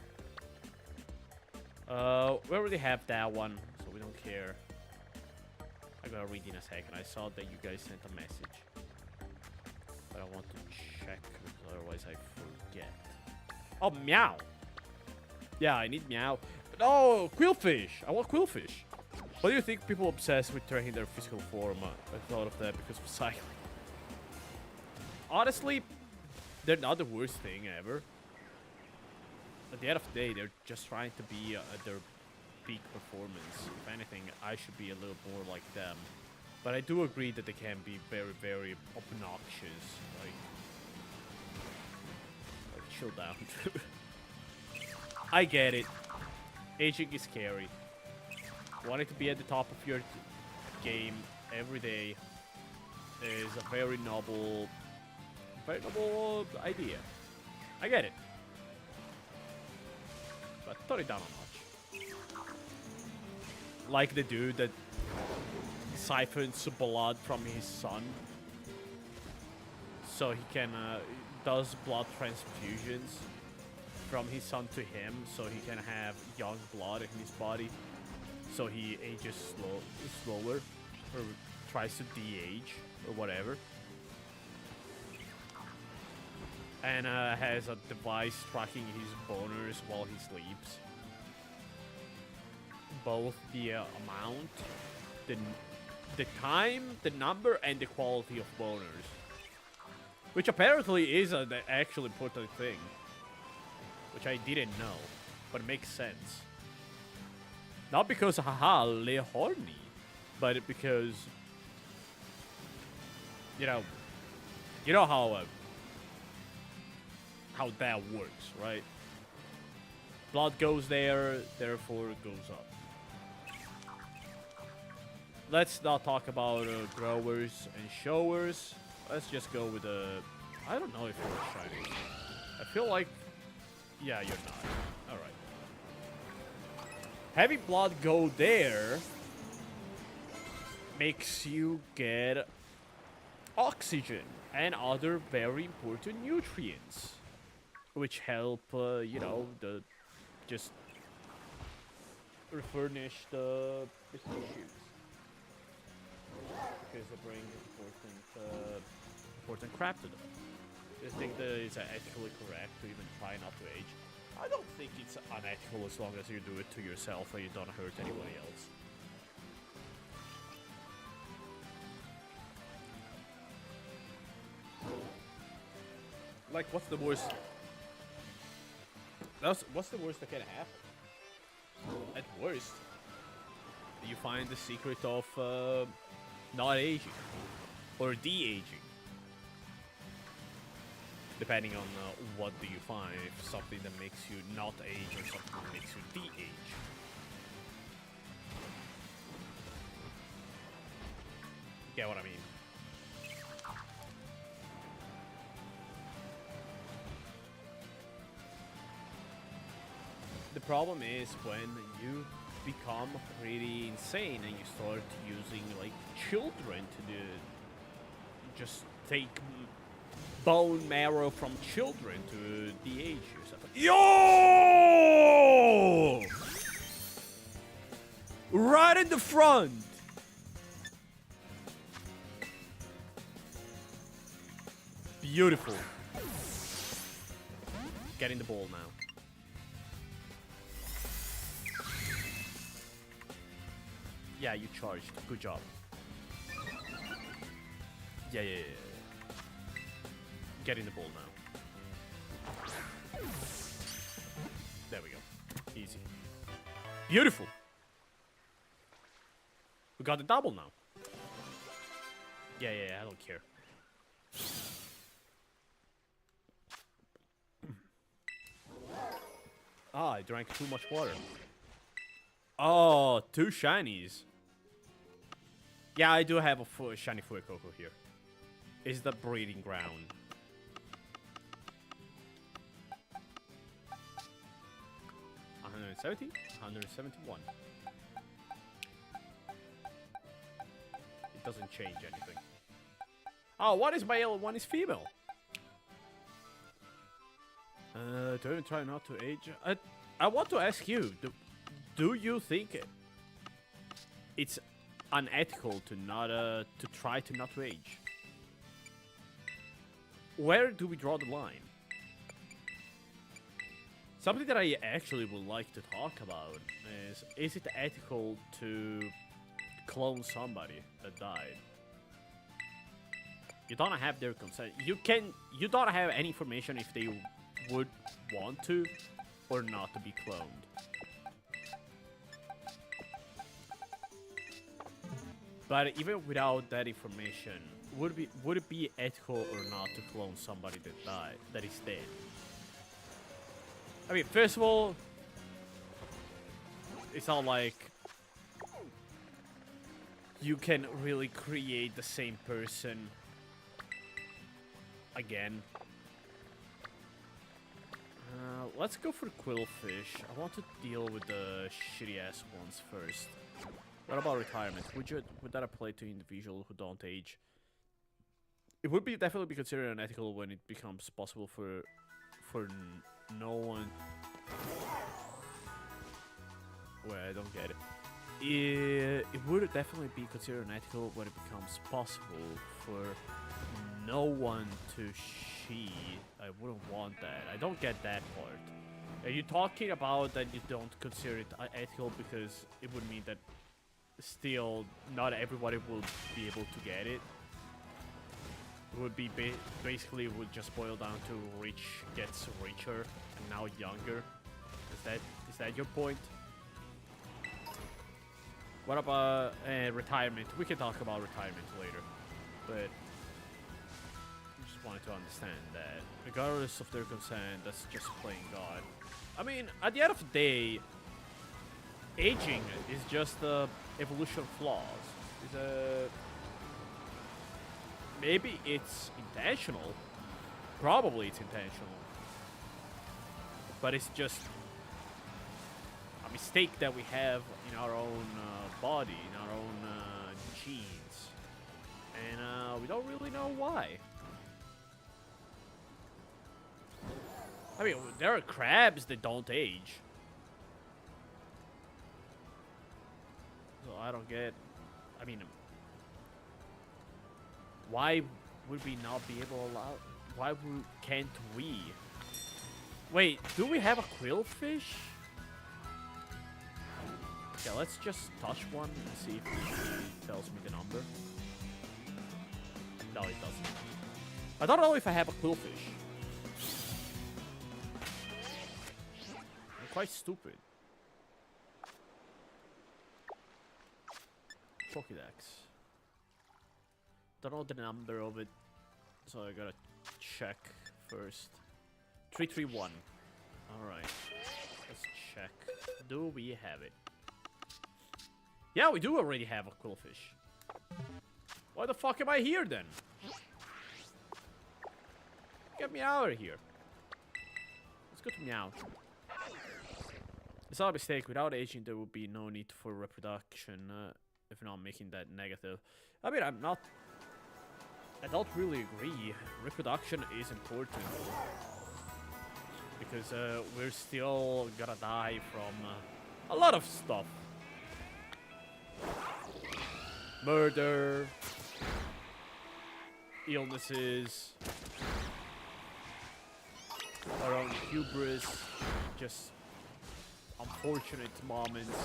Speaker 1: We already have that one, so we don't care. I'm gonna read in a second. I saw that you guys sent a message. But I want to check, because otherwise I forget. Oh, meow! Yeah, I need meow. No, Quillfish! I want Quillfish. Why do you think people obsessed with turning their physical form? I thought of that because of cycling. Honestly, they're not the worst thing ever. At the end of the day, they're just trying to be at their peak performance. If anything, I should be a little more like them. But I do agree that they can be very, very obnoxious. Like chill down. I get it. Aging is scary. Wanting to be at the top of your game every day is a very noble idea. I get it. But tone it down a notch. Like the dude that siphons blood from his son, so he can does blood transfusions from his son to him, so he can have young blood in his body, so he ages slower, or tries to de-age, or whatever. And has a device tracking his boners while he sleeps. Both the amount, the time, the number, and the quality of boners. Which apparently is an actual important thing. Which I didn't know, but it makes sense. Not because, haha, le horny, but because, you know how that works, right? Blood goes there, therefore it goes up. Let's not talk about growers and showers. Let's just go with I don't know if you're shiny. I feel like... Yeah, you're not. Alright. Having blood go there makes you get oxygen and other very important nutrients, which help, you know, just refurnish the tissues. Because they bring important crap to them. Do you think that it's ethically correct to even try not to age? I don't think it's unethical as long as you do it to yourself and you don't hurt anybody else. Like, what's the worst? What's the worst that can happen? At worst, you find the secret of not aging or de-aging, depending on what do you find. If something that makes you not age or something that makes you de-age. Get what I mean? The problem is when you become pretty insane and you start using like children to just take bone marrow from children to de-age yourself. Yo! Right in the front! Beautiful. Getting the ball now. Yeah, you charged. Good job. Yeah. Getting the ball now. There we go. Easy. Beautiful. We got the double now. Yeah, I don't care. Ah, I drank too much water. Oh, 2 shinies. Yeah, I do have a shiny Fuecoco here. It's the breeding ground. 170, 171. It doesn't change anything. Oh, one is male, one is female. Don't try not to age. I want to ask you, do you think it's unethical to not to try to not to age? Where do we draw the line? Something that I actually would like to talk about is it ethical to clone somebody that died? You don't have their consent. You don't have any information if they would want to or not to be cloned. But even without that information, would it be ethical or not to clone somebody that is dead? I mean, first of all, it's not like you can really create the same person again. Let's go for Quillfish. I want to deal with the shitty ass ones first. What about retirement? Would that apply to individuals who don't age? It would be definitely be considered unethical when it becomes possible for no one. Wait, I don't get it. It would definitely be considered unethical when it becomes possible for no one to cheat. I wouldn't want that. I don't get that part. Are you talking about that you don't consider it ethical because it would mean that still not everybody will be able to get it? It would be basically it would just boil down to rich gets richer and now younger. Is that your point? What about retirement? We can talk about retirement later, but I just wanted to understand that regardless of their consent, that's just playing God. I mean, at the end of the day, aging is just evolution flaws. Maybe it's intentional. Probably it's intentional. But it's just a mistake that we have in our own body, in our own genes. And we don't really know why. I mean, there are crabs that don't age. So I don't get... I mean... Why would we not be able to allow... Why can't we? Wait, do we have a Quillfish? Okay, let's just touch one and see if it tells me the number. No, it doesn't. I don't know if I have a Quillfish. I'm quite stupid. Pokédex. Don't know the number of it, so I gotta check first. 331. Alright. Let's check. Do we have it? Yeah, we do already have a Quillfish. Why the fuck am I here then? Get me out of here. Let's go to Meow. It's not a mistake. Without aging, there would be no need for reproduction. If not making that negative. I mean, I don't really agree. Reproduction is important. Because we're still gonna die from a lot of stuff. Murder. Illnesses. Our own hubris. Just unfortunate moments.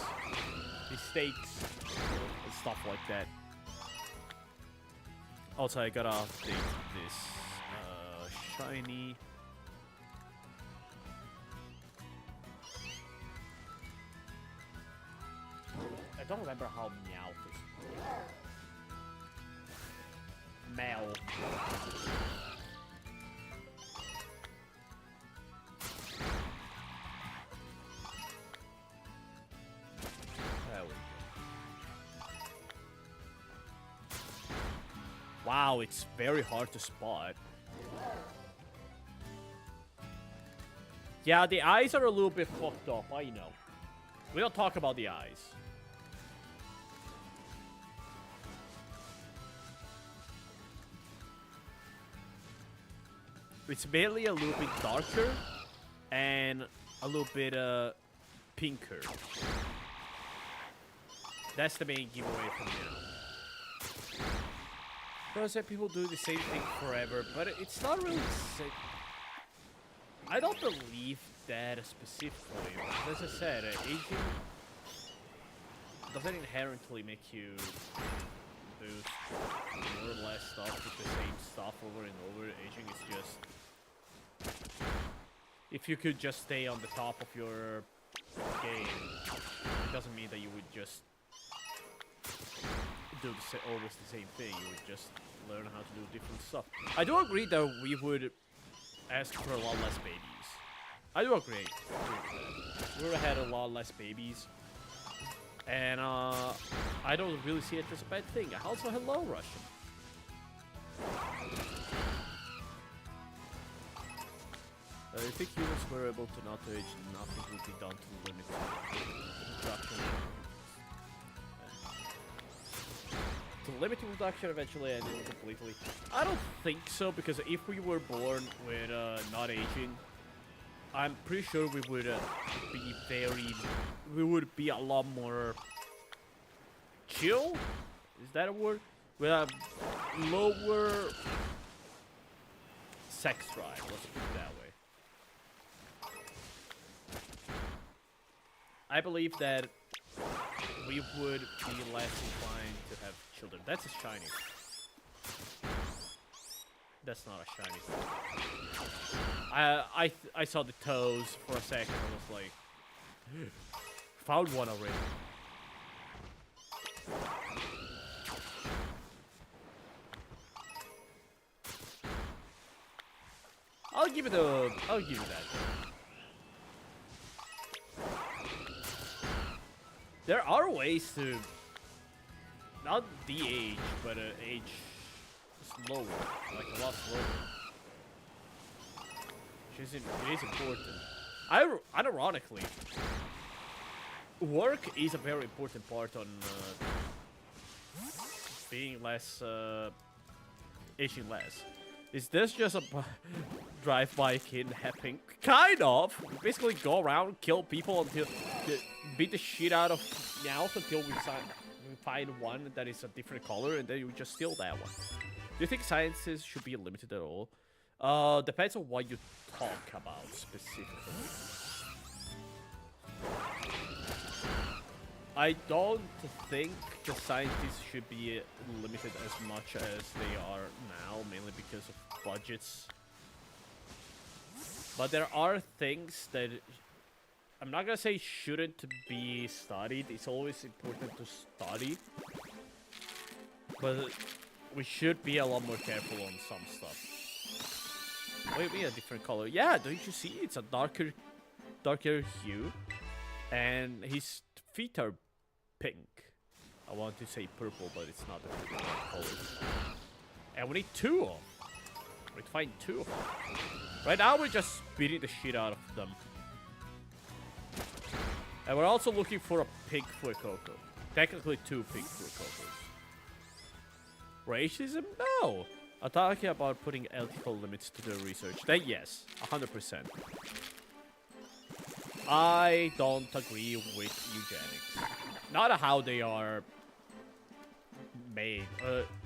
Speaker 1: Mistakes. And stuff like that. Also, I gotta update this shiny. I don't remember how Meowth is. Mel. There we go. Wow, it's very hard to spot. Yeah, the eyes are a little bit fucked up, I know. We don't talk about the eyes. It's mainly a little bit darker and a little bit pinker. That's the main giveaway from now. Because people do the same thing forever, but it's not really the same. I don't believe that specifically. As I said, aging doesn't inherently make you do more or less stuff with the same stuff over and over. Aging is just... If you could just stay on the top of your game, it doesn't mean that you would just do always the same thing. You would just learn how to do different stuff. I do agree that we would ask for a lot less babies. I do agree with that. We would have had a lot less babies. And I don't really see it as a bad thing. Also, hello, Russian. I think humans were able to not age, nothing would be done to limit reproduction. To limit reproduction eventually and then completely. I don't think so, because if we were born with not aging, I'm pretty sure we would be a lot more chill? Is that a word? With a lower sex drive, let's put it that way. I believe that we would be less inclined to have children. That's a shiny. That's not a shiny. I saw the toes for a second. I was like, found one already. I'll give it that. There are ways to not de-age, but age slower, like a lot slower. It is important. Ironically, work is a very important part on being less, aging less. Is this just a drive-by kidnapping? Kind of! Basically go around, kill people until... beat the shit out of Meowth until we find one that is a different color, and then you just steal that one. Do you think sciences should be limited at all? Depends on what you talk about specifically. I don't think the scientists should be limited as much as they are now, mainly because of budgets. But there are things that I'm not gonna say shouldn't be studied. It's always important to study. But we should be a lot more careful on some stuff. Wait, a different color. Yeah, don't you see? It's a darker hue. And his feet are pink. I want to say purple, but it's not the color. And we need two of them. We need to find two of them. Right now, we're just beating the shit out of them. And we're also looking for a pink Fuecoco. Technically, two pink Fuecocos. Racism? No! I'm talking about putting ethical limits to the research. Then yes, 100%. I don't agree with eugenics. Not how they are made,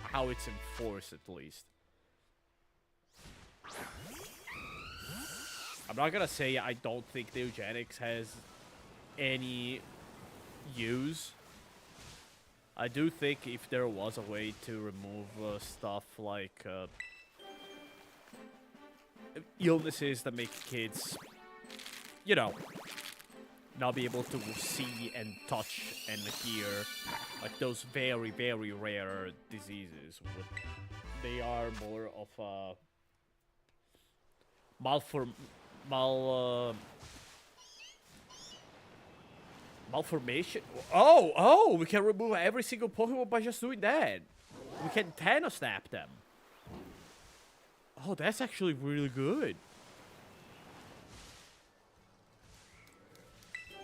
Speaker 1: how it's enforced at least. I'm not gonna say I don't think the eugenics has any use. I do think if there was a way to remove stuff like illnesses that make kids, you know, not be able to see and touch and hear, like those very, very rare diseases. They are more of a malformation. Oh, we can remove every single Pokemon by just doing that. We can Thanos snap them. Oh, that's actually really good.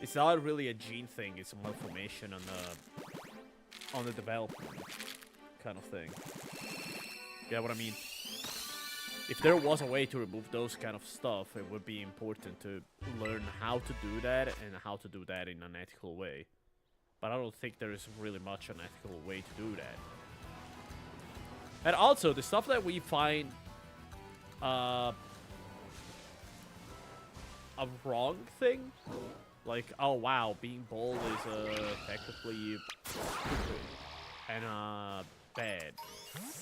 Speaker 1: It's not really a gene thing. It's a malformation on the development kind of thing. You know what I mean? If there was a way to remove those kind of stuff, it would be important to learn how to do that and how to do that in an ethical way. But I don't think there is really much an ethical way to do that. And also, the stuff that we find a wrong thing, like, oh wow, being bald is technically stupid and bad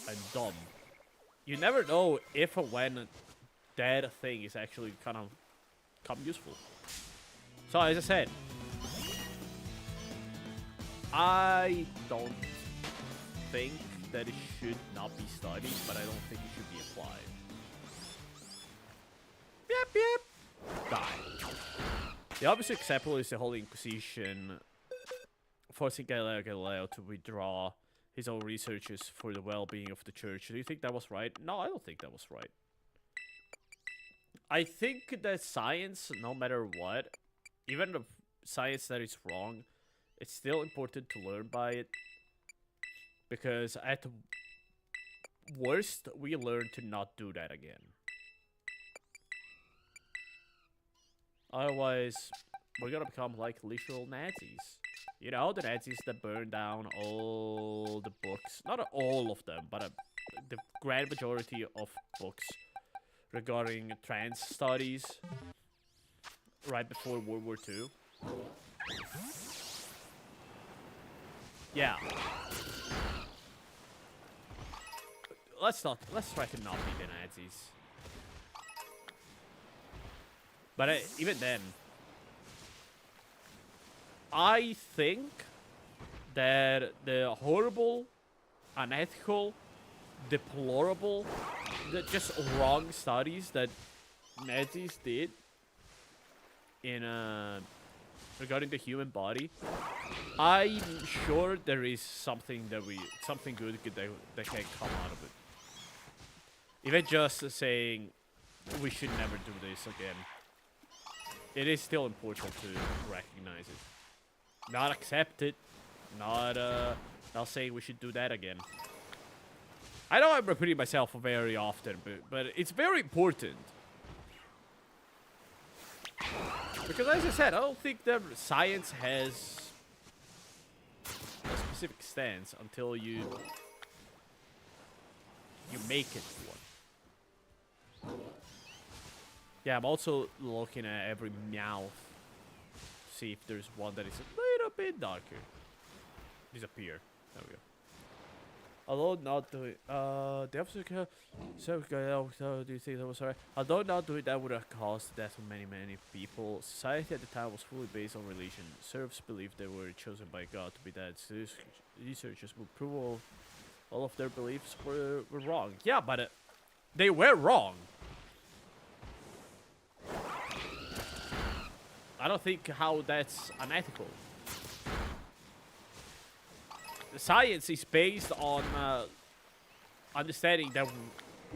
Speaker 1: and dumb. You never know if or when that thing is actually kind of come useful. So as I said, I don't think that it should not be studied, but I don't think it should be applied. Yep, yep. Die. The obvious example is the Holy Inquisition forcing Galileo Galilei to withdraw his own researches for the well-being of the church. Do you think that was right? No, I don't think that was right. I think that science, no matter what, even the science that is wrong, it's still important to learn by it. Because at worst, we learn to not do that again. Otherwise, we're gonna become like literal Nazis. You know, the Nazis that burned down all the books. Not all of them, but the grand majority of books regarding trans studies right before World War II. Yeah. Let's try to not be the Nazis. But even then, I think that the horrible, unethical, deplorable, just wrong studies that Nazis did in regarding the human body, I'm sure there is something that something good that can come out of it. Even just saying we should never do this again. It is still important to recognize it. Not accept it. Not saying we should do that again. I know I'm repeating myself very often, but it's very important. Because as I said, I don't think that science has a specific stance until you make it one. Yeah, I'm also looking at every mouth to see if there's one that is a little bit darker. Disappear. There we go. Although not doing the officer so do you think that was alright? Although not doing that would have caused the death of many people. Society at the time was fully based on religion. Serfs believed they were chosen by God to be dead. So researchers would prove all of their beliefs were wrong. Yeah, but they were wrong. I don't think how that's unethical. The science is based on understanding that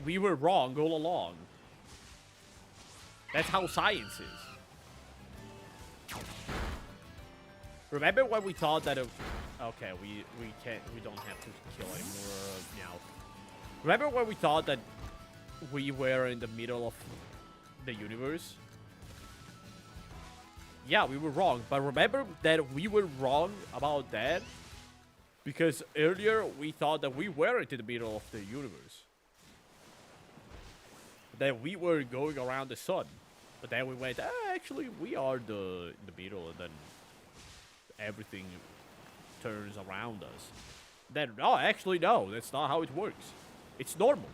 Speaker 1: we were wrong all along. That's how science is. Remember when we thought that okay, we don't have to kill anymore now. Remember when we thought that we were in the middle of the universe? Yeah, we were wrong, but remember that we were wrong about that because earlier we thought that we weren't in the middle of the universe. That we were going around the sun. But then we went, actually we are in the middle, and then everything turns around us. Then, no, actually no, that's not how it works. It's normal.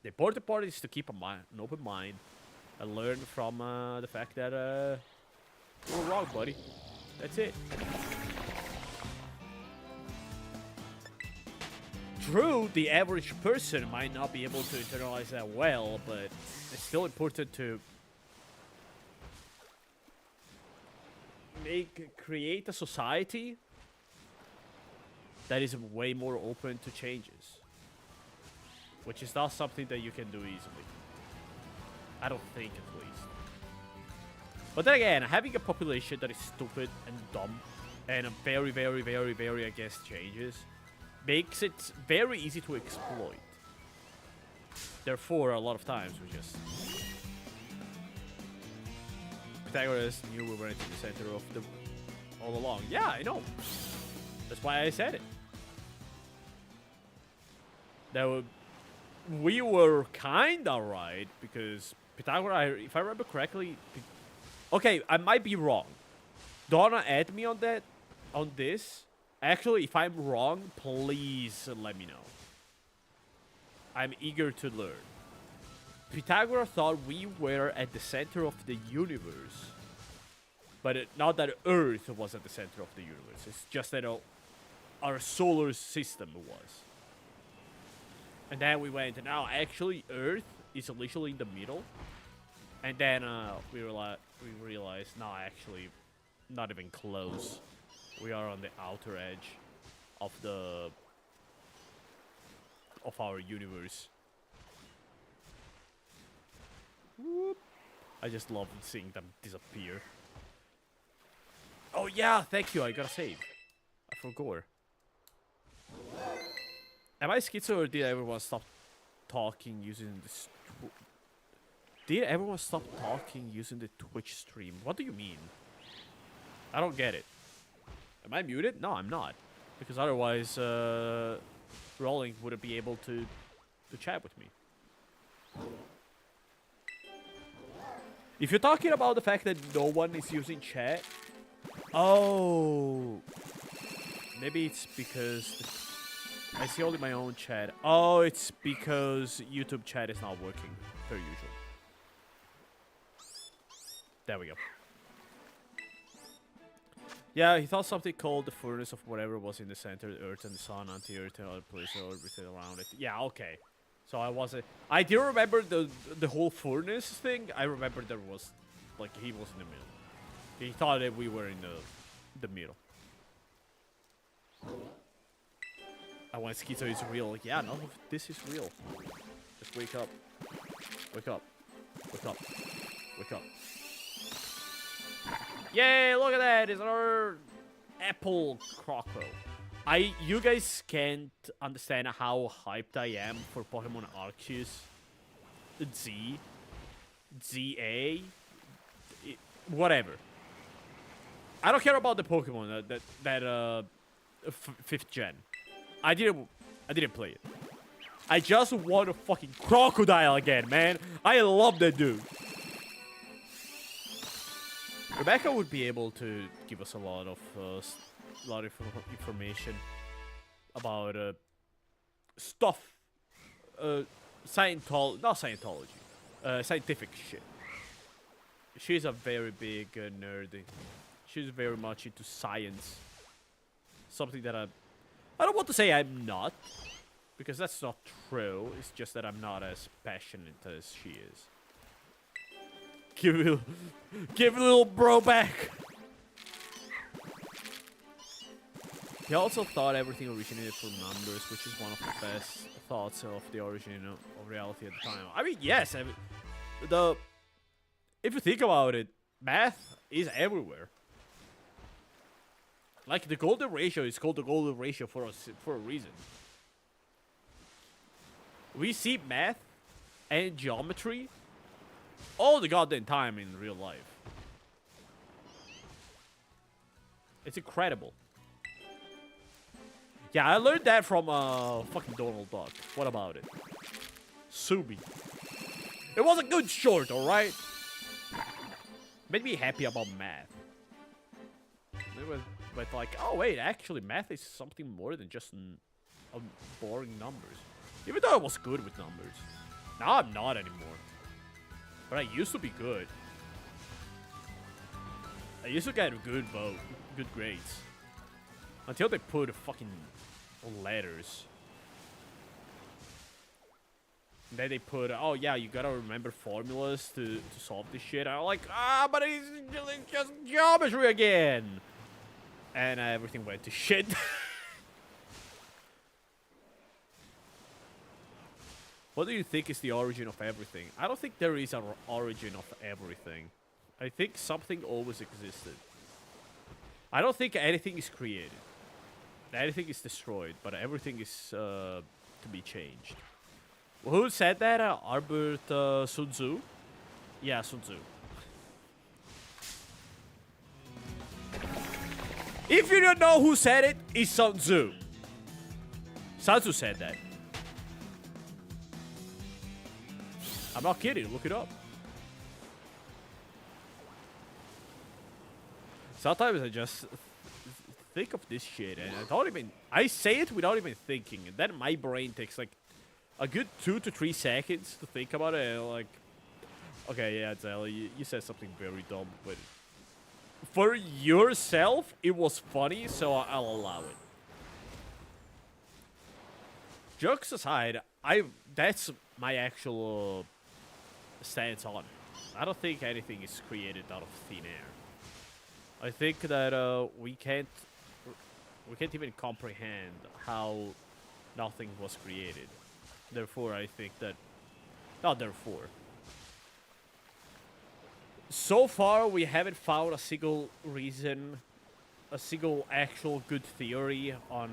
Speaker 1: The important part is to keep an open mind and learn from the fact that you were wrong, buddy. That's it. True, the average person might not be able to internalize that well, but it's still important to create a society that is way more open to changes. Which is not something that you can do easily. I don't think, at least. But then again, having a population that is stupid and dumb and very, very, very, very against changes makes it very easy to exploit. Therefore, a lot of times we just... Pythagoras knew we were into the center of the... all along. Yeah, I know. That's why I said it. Now, we were kinda right, because Pythagoras, if I remember correctly... Okay, I might be wrong. Don't add me on that, on this. Actually, if I'm wrong, please let me know. I'm eager to learn. Pythagoras thought we were at the center of the universe. But not that Earth was at the center of the universe. It's just that our solar system was. And then we went, now actually Earth is literally in the middle. And then we realized, no, actually, not even close. We are on the outer edge of our universe. Whoop. I just love seeing them disappear. Oh yeah, thank you. I gotta save. I forgot. Am I schizo or did everyone stop talking using this? Did everyone stop talking using the Twitch stream? What do you mean? I don't get it. Am I muted? No, I'm not. Because otherwise, Rolling wouldn't be able to chat with me. If you're talking about the fact that no one is using chat, oh, maybe it's because I see only my own chat. Oh, it's because YouTube chat is not working per usual. There we go. Yeah, he thought something called the furnace of whatever was in the center, the Earth and the Sun, anti-Earth and other places orbited around it. Yeah, okay. So I wasn't... I do remember the whole furnace thing. I remember there was... Like, he was in the middle. He thought that we were in the middle. I want Schizo is real. Yeah, no, this is real. Just wake up. Wake up. Wake up. Wake up. Yay, look at that. It's another apple croco. You guys can't understand how hyped I am for Pokemon Arceus. ZA, whatever. I don't care about the Pokemon that 5th gen. I didn't play it. I just want a fucking crocodile again, man. I love that dude. Rebecca would be able to give us a lot of information about stuff, scientific shit. She's a very big nerd. She's very much into science. Something that I don't want to say I'm not, because that's not true. It's just that I'm not as passionate as she is. Give little bro back. He also thought everything originated from numbers, which is one of the best thoughts of the origin of reality at the time. I mean, yes, if you think about it, math is everywhere. Like, the golden ratio is called the golden ratio for a reason. We see math and geometry all the goddamn time in real life. It's incredible. Yeah, I learned that from fucking Donald Duck. What about it? Sue me. It was a good short, alright? Made me happy about math. But like, oh wait, actually math is something more than just boring numbers. Even though I was good with numbers. Now I'm not anymore. But I used to be good. I used to get good grades. Until they put fucking letters. And then they put, oh yeah, you gotta remember formulas to solve this shit. I'm like, but it's just geometry again. And everything went to shit. What do you think is the origin of everything? I don't think there is an origin of everything. I think something always existed. I don't think anything is created. Anything is destroyed, but everything is to be changed. Who said that? Albert Sun Tzu? Yeah, Sun Tzu. If you don't know who said it, it's Sun Tzu. Sun Tzu said that. I'm not kidding, look it up. Sometimes I just think of this shit and I say it without even thinking, and then my brain takes like a good 2 to 3 seconds to think about it, and like, okay, yeah, Zella, you said something very dumb, but for yourself, it was funny, so I'll allow it. Jokes aside, that's my actual stance on it. I don't think anything is created out of thin air. I think that we can't even comprehend how nothing was created. Therefore, I think that... Not therefore. So far, we haven't found a single reason, a single actual good theory on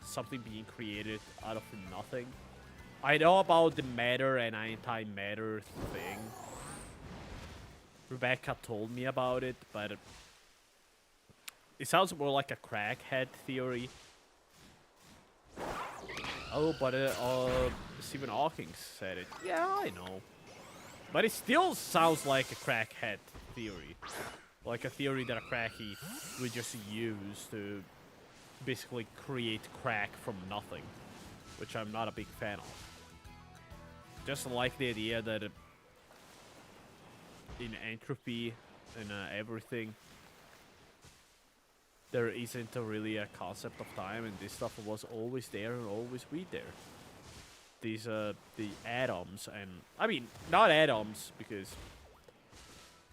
Speaker 1: something being created out of nothing. I know about the matter and antimatter thing. Rebecca told me about it, but it sounds more like a crackhead theory. Oh, but Stephen Hawking said it. Yeah, I know. But it still sounds like a crackhead theory. Like a theory that a cracky would just use to basically create crack from nothing. Which I'm not a big fan of. Just like the idea that in entropy and everything, there isn't really a concept of time, and this stuff was always there and always be there. These the atoms, and I mean not atoms because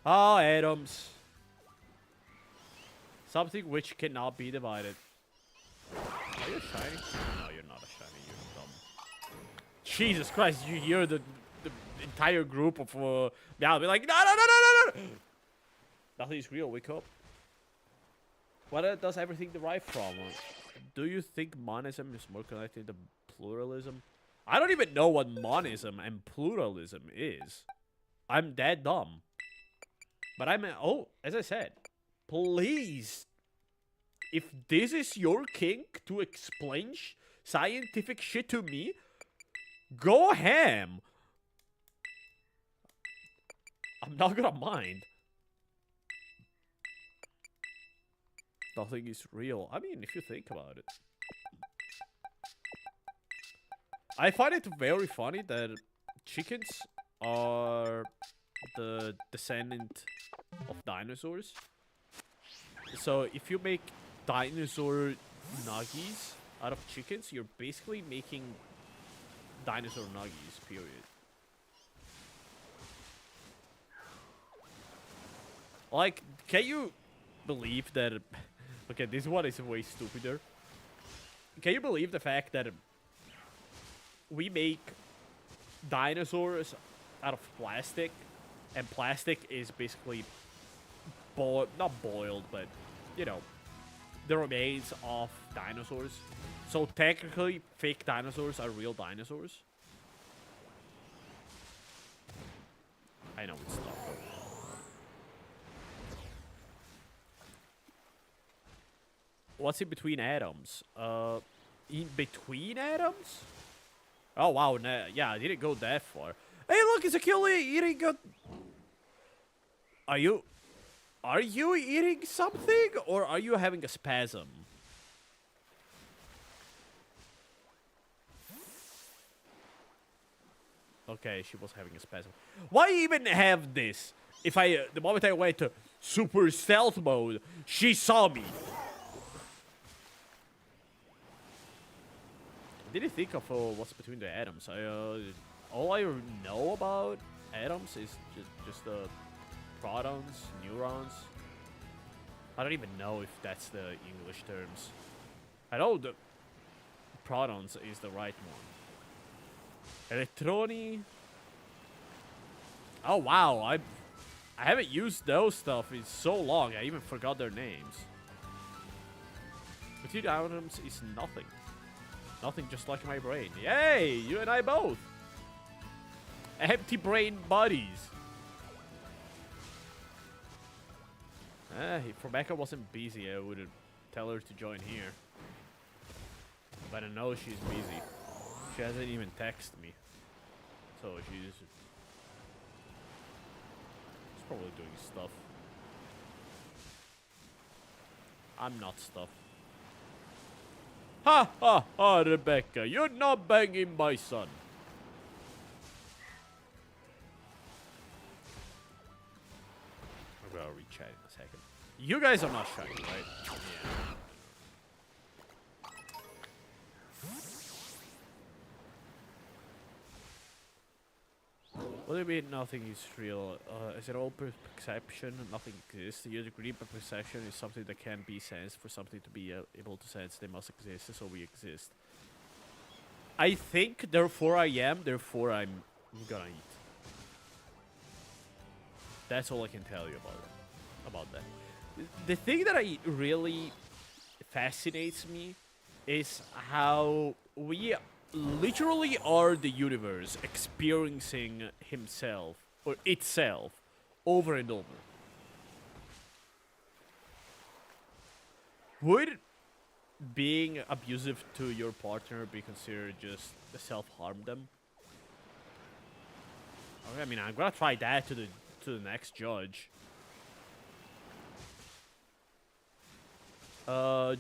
Speaker 1: atoms, something which cannot be divided. Are you shiny? No, you're not a shiny. You're dumb. Jesus Christ! You hear the entire group of yeah, be like no. Nothing is real. Wake up. What does everything derive from? Do you think monism is more connected to pluralism? I don't even know what monism and pluralism is. I'm that dumb. But as I said, please, if this is your kink to explain scientific shit to me, go ham. I'm not gonna mind. Nothing is real. I mean, if you think about it. I find it very funny that chickens are the descendant of dinosaurs. So if you make dinosaur nuggies out of chickens, you're basically making dinosaur nuggies, period. Like, can you believe that... Okay, this one is way stupider. Can you believe the fact that we make dinosaurs out of plastic, and plastic is basically not boiled, but you know, the remains of dinosaurs. So technically, fake dinosaurs are real dinosaurs. I know it's not. What's in between atoms? In between atoms? Oh wow, yeah, I didn't go that far. Hey, look, it's Achille eating a... Are you eating something, or are you having a spasm? Okay, she was having a spasm. Why even have this? If the moment I went to super stealth mode, she saw me. I didn't think of what's between the atoms. All I know about atoms is just the protons, neurons. I don't even know if that's the English terms. I know the protons is the right one. Electroni. Oh wow, I haven't used those stuff in so long. I even forgot their names. Material items is nothing. Nothing, just like my brain. Yay! You and I both. Empty brain buddies. If Rebecca wasn't busy, I would tell her to join here. But I know she's busy. She hasn't even texted me. So she's probably doing stuff. I'm not stuff. Ha ha ha, Rebecca, you're not banging my son. Maybe I'll reach out in a second. You guys are not shiny, right? Yeah. What do you mean nothing is real? Is it all perception? Nothing exists. You agree, but perception is something that can be sensed. For something to be able to sense, they must exist, so we exist. I think, therefore I am, therefore I'm gonna eat. That's all I can tell you about that. The thing that really fascinates me is how we literally are the universe experiencing himself or itself over and over. Would being abusive to your partner be considered just self-harm them? Okay, I mean, I'm gonna try that to the next judge.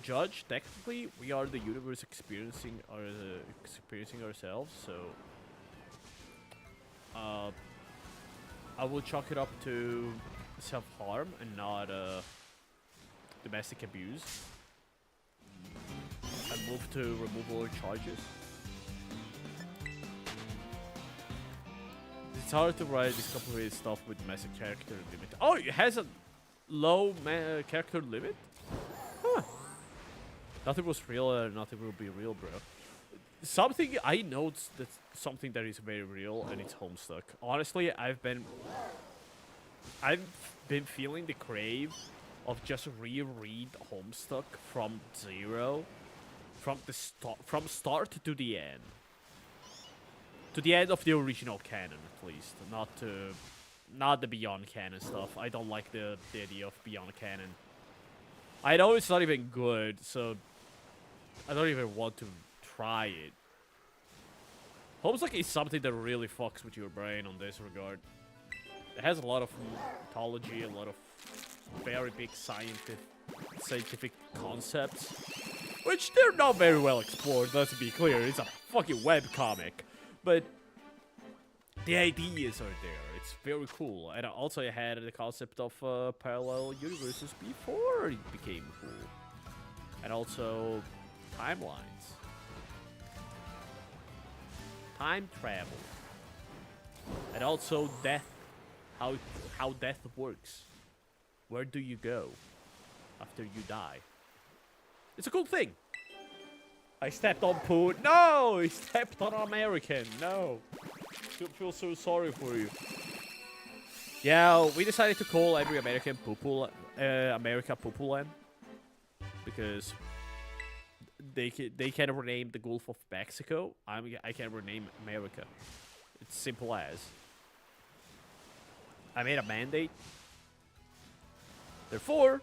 Speaker 1: Judge, technically, we are the universe experiencing ourselves, so I will chalk it up to self-harm and not domestic abuse. I move to remove all charges. It's hard to write this complicated stuff with domestic character limit. Oh, it has a low character limit? Huh. Nothing was real, nothing will be real, bro. Something I know that's something that is very real, and it's Homestuck. Honestly, I've been feeling the crave of just reread Homestuck from zero, from start to the end. To the end of the original canon, at least, not the Beyond canon stuff. I don't like the idea of Beyond canon. I know it's not even good, so I don't even want to try it. Homestuck is something that really fucks with your brain on this regard. It has a lot of mythology, a lot of very big scientific concepts, which they're not very well explored, let's be clear. It's a fucking webcomic, but the ideas are there. It's very cool. And also I had the concept of parallel universes before it became cool. And also timelines. Time travel. And also death. How death works. Where do you go after you die? It's a cool thing. I stepped on poo. No! I stepped on American. No. I feel so sorry for you. Yeah, we decided to call every American America Pupuland. Because they can rename the Gulf of Mexico. I can rename America. It's simple as. I made a mandate. Therefore,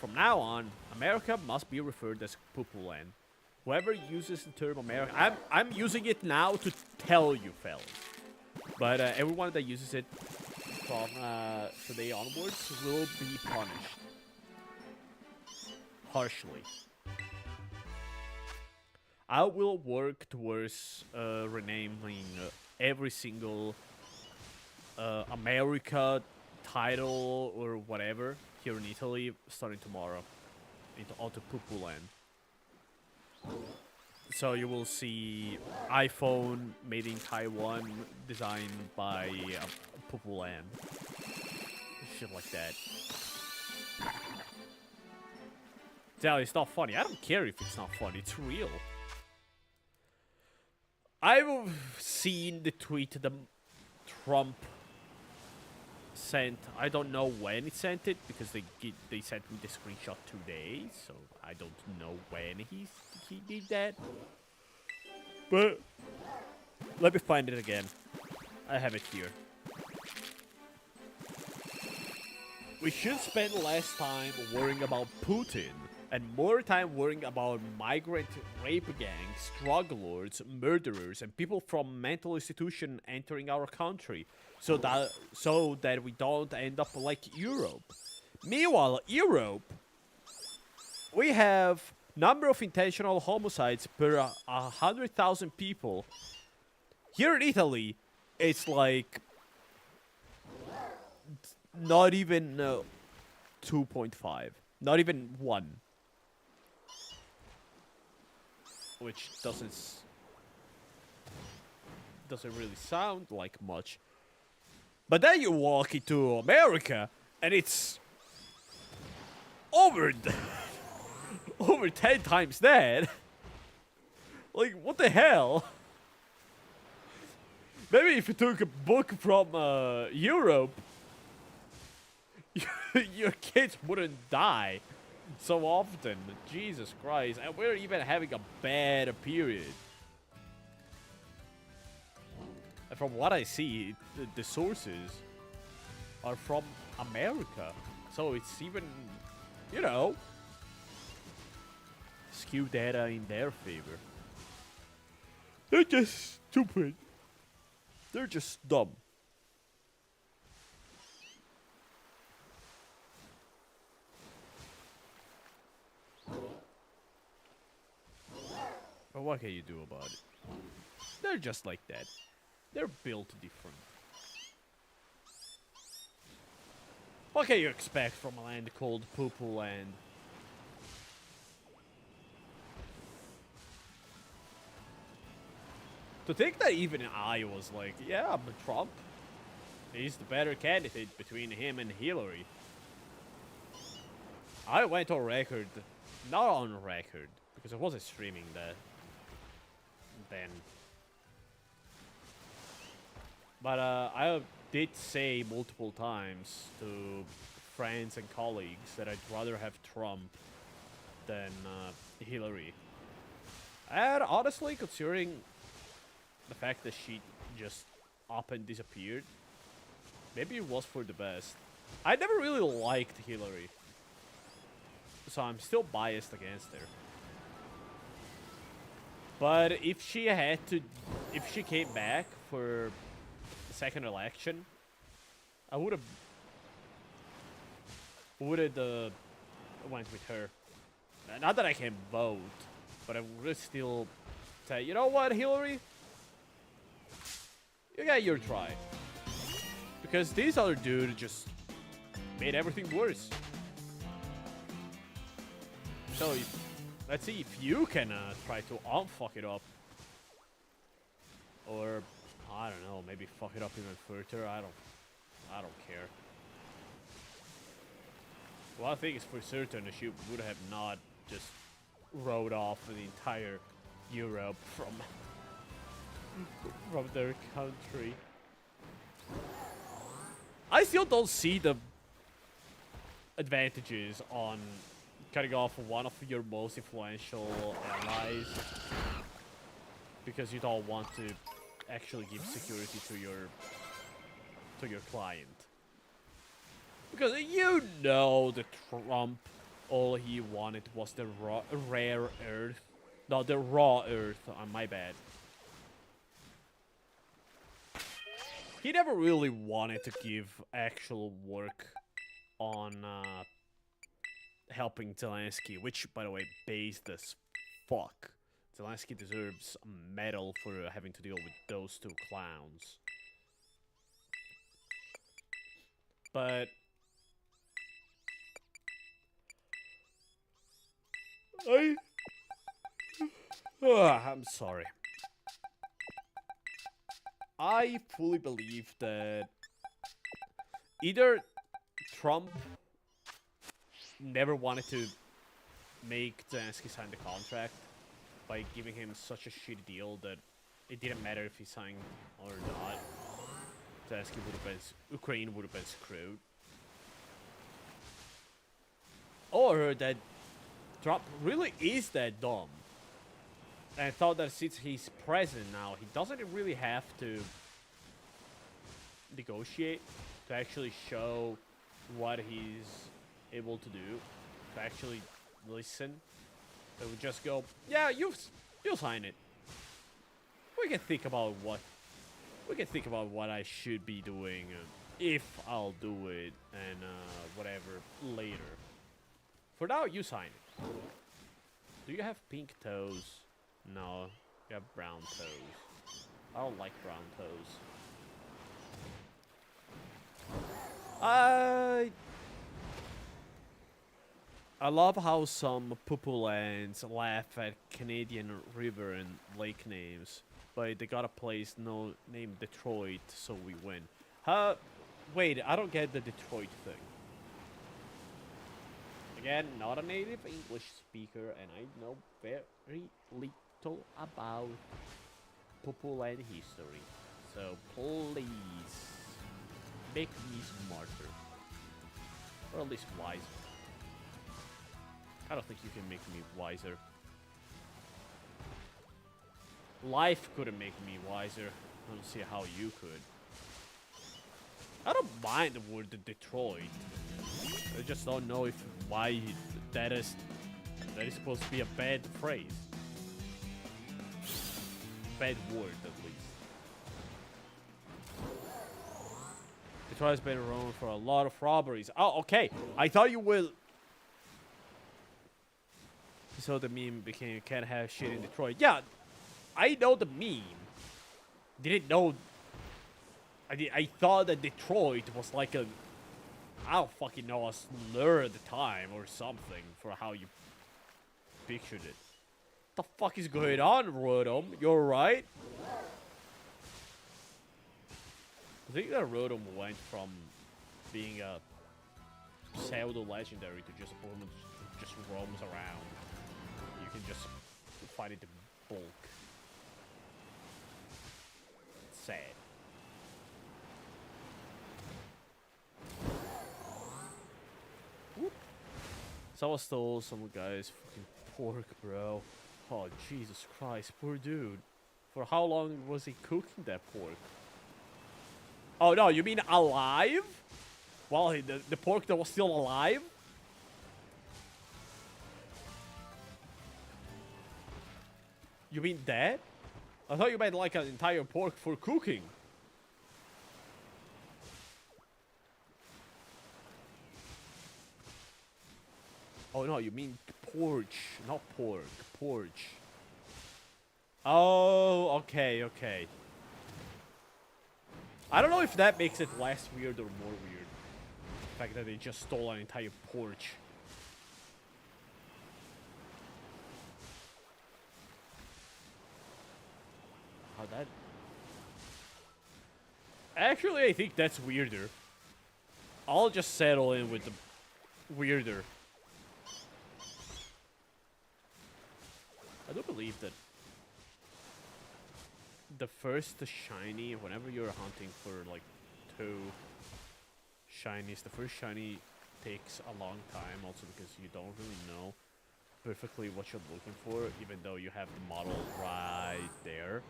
Speaker 1: from now on, America must be referred as Pupuland. Whoever uses the term America, I'm using it now to tell you, fellas. But everyone that uses it from today onwards will be punished harshly. I will work towards renaming every single America title or whatever here in Italy starting tomorrow onto Pupuland. So you will see iPhone made in Taiwan, designed by Pupuland. Shit like that. It's not funny. I don't care if it's not funny. It's real. I've seen the tweet that Trump sent. I don't know when he sent it because they sent me the screenshot today, so I don't know when he did that. But let me find it again. I have it here. We should spend less time worrying about Putin and more time worrying about migrant rape gangs, drug lords, murderers, and people from mental institution entering our country, so that we don't end up like Europe. Meanwhile, Europe, we have number of intentional homicides per 100,000 people. Here in Italy, it's like not even 2.5, not even 1, which doesn't really sound like much. But then you walk into America and it's over over 10 times that. Like, what the hell? Maybe if you took a book from Europe, your kids wouldn't die so often. Jesus Christ. And we're even having a bad period. And from what I see, the sources are from America. So it's even, you know, skew data in their favor. They're just stupid. They're just dumb. But what can you do about it? They're just like that. They're built different. What can you expect from a land called Poo-Poo Land? To think that even I was like, yeah, but Trump, he's the better candidate between him and Hillary. I went on record, not on record, because I wasn't streaming that then. But I did say multiple times to friends and colleagues that I'd rather have Trump than Hillary. And honestly, considering the fact that she just up and disappeared, maybe it was for the best. I never really liked Hillary, so I'm still biased against her. But if she came back for the second election, I would have went with her. Not that I can vote, but I would still say, you know what, Hillary? You got your try. Because this other dude just made everything worse. So, let's see if you can try to unfuck it up. Or, I don't know, maybe fuck it up even further. I don't care. One thing is for certain, the ship would have not just rode off the entire Europe from their country. I still don't see the advantages on cutting off one of your most influential allies because you don't want to actually give security to your client. Because you know that Trump, all he wanted was the rare earth. No, the raw earth. My bad. He never really wanted to give actual work on helping Zelensky, which, by the way, based as fuck. Zelensky deserves a medal for having to deal with those two clowns. But I'm sorry. I fully believe that either Trump never wanted to make Zelensky sign the contract by giving him such a shitty deal that it didn't matter if he signed or not. Zelensky would have been, Ukraine would have been screwed. Or that Trump really is that dumb. And thought that since he's president now, he doesn't really have to negotiate to actually show what he's able to do, to actually listen. They would just go, yeah, you'll sign it. We can think about what I should be doing if I'll do it and whatever later. For now, you sign it. Do you have pink toes? No, you have brown toes. I don't like brown toes. I love how some Pupulans laugh at Canadian river and lake names, but they got a place named Detroit, so we win. Wait, I don't get the Detroit thing. Again, not a native English speaker, and I know very little about Pupulan history. So please, make me smarter. Or at least wiser. I don't think you can make me wiser. Life couldn't make me wiser. I don't see how you could. I don't mind the word Detroit. I just don't know why that is supposed to be a bad phrase. Bad word, at least. Detroit has been around for a lot of robberies. Oh, okay. I thought you will. So the meme became you can't have shit in Detroit. Yeah, I know the meme. Didn't know. I thought that Detroit was like a, I don't fucking know, a slur at the time or something for how you pictured it. What the fuck is going on, Rodom? You're right. I think that Rodom went from being a pseudo legendary to just a boom that just roams around. You can just find it in bulk. It's sad. Whoop. Someone stole some guy's fucking pork, bro. Oh, Jesus Christ, poor dude. For how long was he cooking that pork? Oh, no, you mean alive? Well, the pork that was still alive? You mean dead? I thought you meant like an entire pork for cooking. Oh no, you mean porch, not pork, porch. Oh, okay, okay. I don't know if that makes it less weird or more weird. The fact that they just stole an entire porch. How that... Actually, I think that's weirder. I'll just settle in with the weirder. I do believe that the first shiny, whenever you're hunting for like 2 shinies, the first shiny takes a long time also because you don't really know perfectly what you're looking for, even though you have the model right there.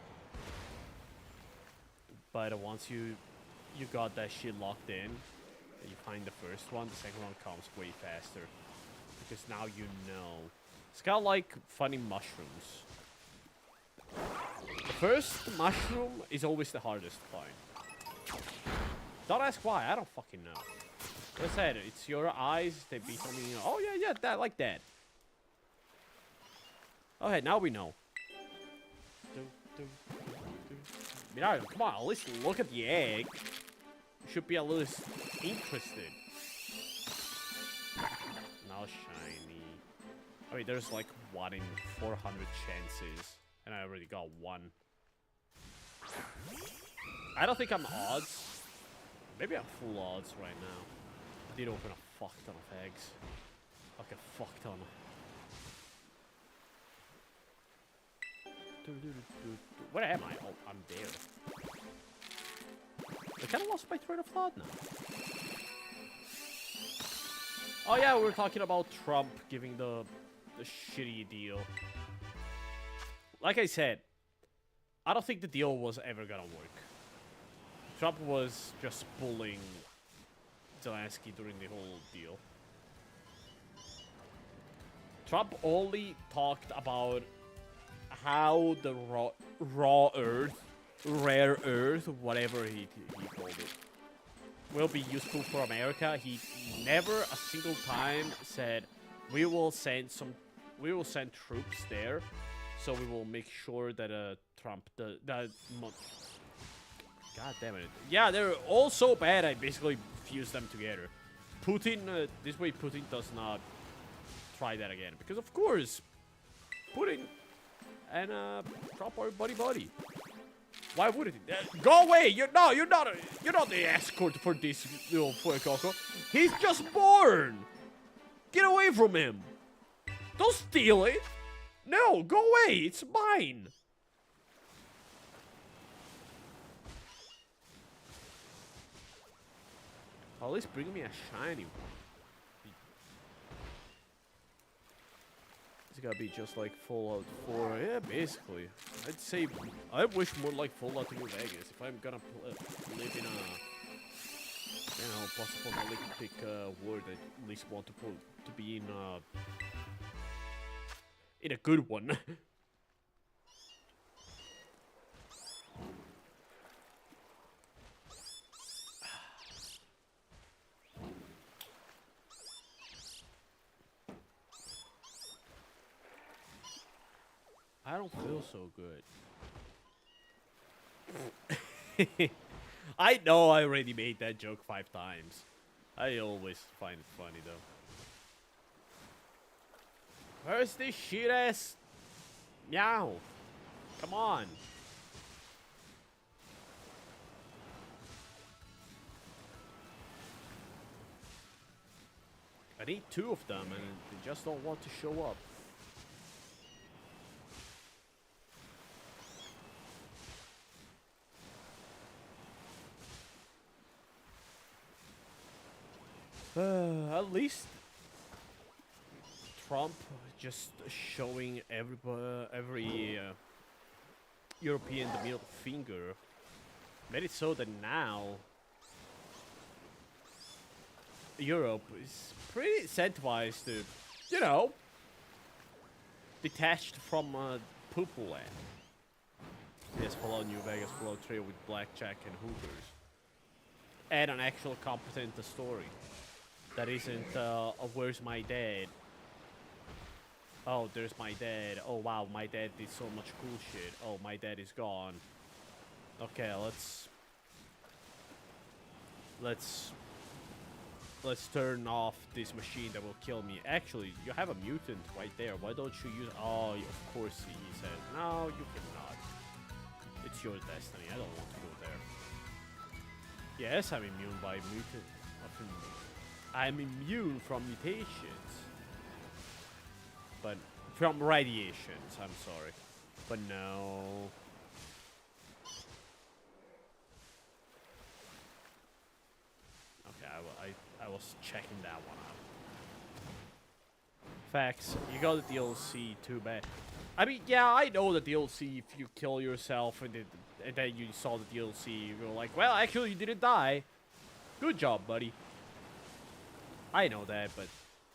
Speaker 1: But once you got that shit locked in, and you find the first one, the second one comes way faster. Because now you know. It's kind of like finding mushrooms. The first mushroom is always the hardest to find. Don't ask why, I don't fucking know. Like I said, it's your eyes, they be telling me, oh yeah, that, like that. Okay, now we know. Mirage, come on, at least look at the egg. You should be at least interested. Now shiny. I mean, there's like 1 in 400 chances. And I already got 1. I don't think I'm odds. Maybe I'm full odds right now. I did open a fuck ton of eggs. Like a fuck ton. Where am I? Oh, I'm there. I kind of lost my train of thought now. Oh yeah, we were talking about Trump giving the shitty deal. Like I said, I don't think the deal was ever gonna work. Trump was just bullying Zelensky during the whole deal. Trump only talked about how the rare earth, whatever he called it, will be useful for America. He never a single time said we will send troops there, so we will make sure that God damn it. Yeah, they're all so bad I basically fused them together. Putin, this way Putin does not try that again. Because of course, Putin and Trump are buddy. Why wouldn't he? Go away! You're not the escort for this little Fuecoco. He's just born! Get away from him! Don't steal it! No, go away! It's mine! At least bring me a shiny one. It's gotta be just like Fallout 4. Yeah, basically. I'd say I wish more like Fallout New Vegas. If I'm gonna live in a, you know, post-apocalyptic world, I at least want to be in a good one. I don't feel so good. I know I already made that joke 5 times. I always find it funny though. Where's this shit ass meow? Come on. I need 2 of them and they just don't want to show up. At least Trump just showing every European the middle finger made it so that now Europe is pretty incentivized to, you know, detached from poo-poo land. Yes, Fallout New Vegas, Fallout 3 with blackjack and hookers. And an actual competent story. That isn't, where's my dad? Oh, there's my dad. Oh, wow, my dad did so much cool shit. Oh, my dad is gone. Okay, let's turn off this machine that will kill me. Actually, you have a mutant right there. Why don't you use... Oh, of course he said. No, you cannot. It's your destiny. I don't want to go there. Yes, I'm immune by mutant... I'm immune from mutations. But from radiations, I'm sorry. But no. Okay, I was checking that one out. Facts. You got the DLC, too bad. I mean, yeah, I know the DLC, if you kill yourself and then you saw the DLC, you're like, well, actually, you didn't die. Good job, buddy. I know that, but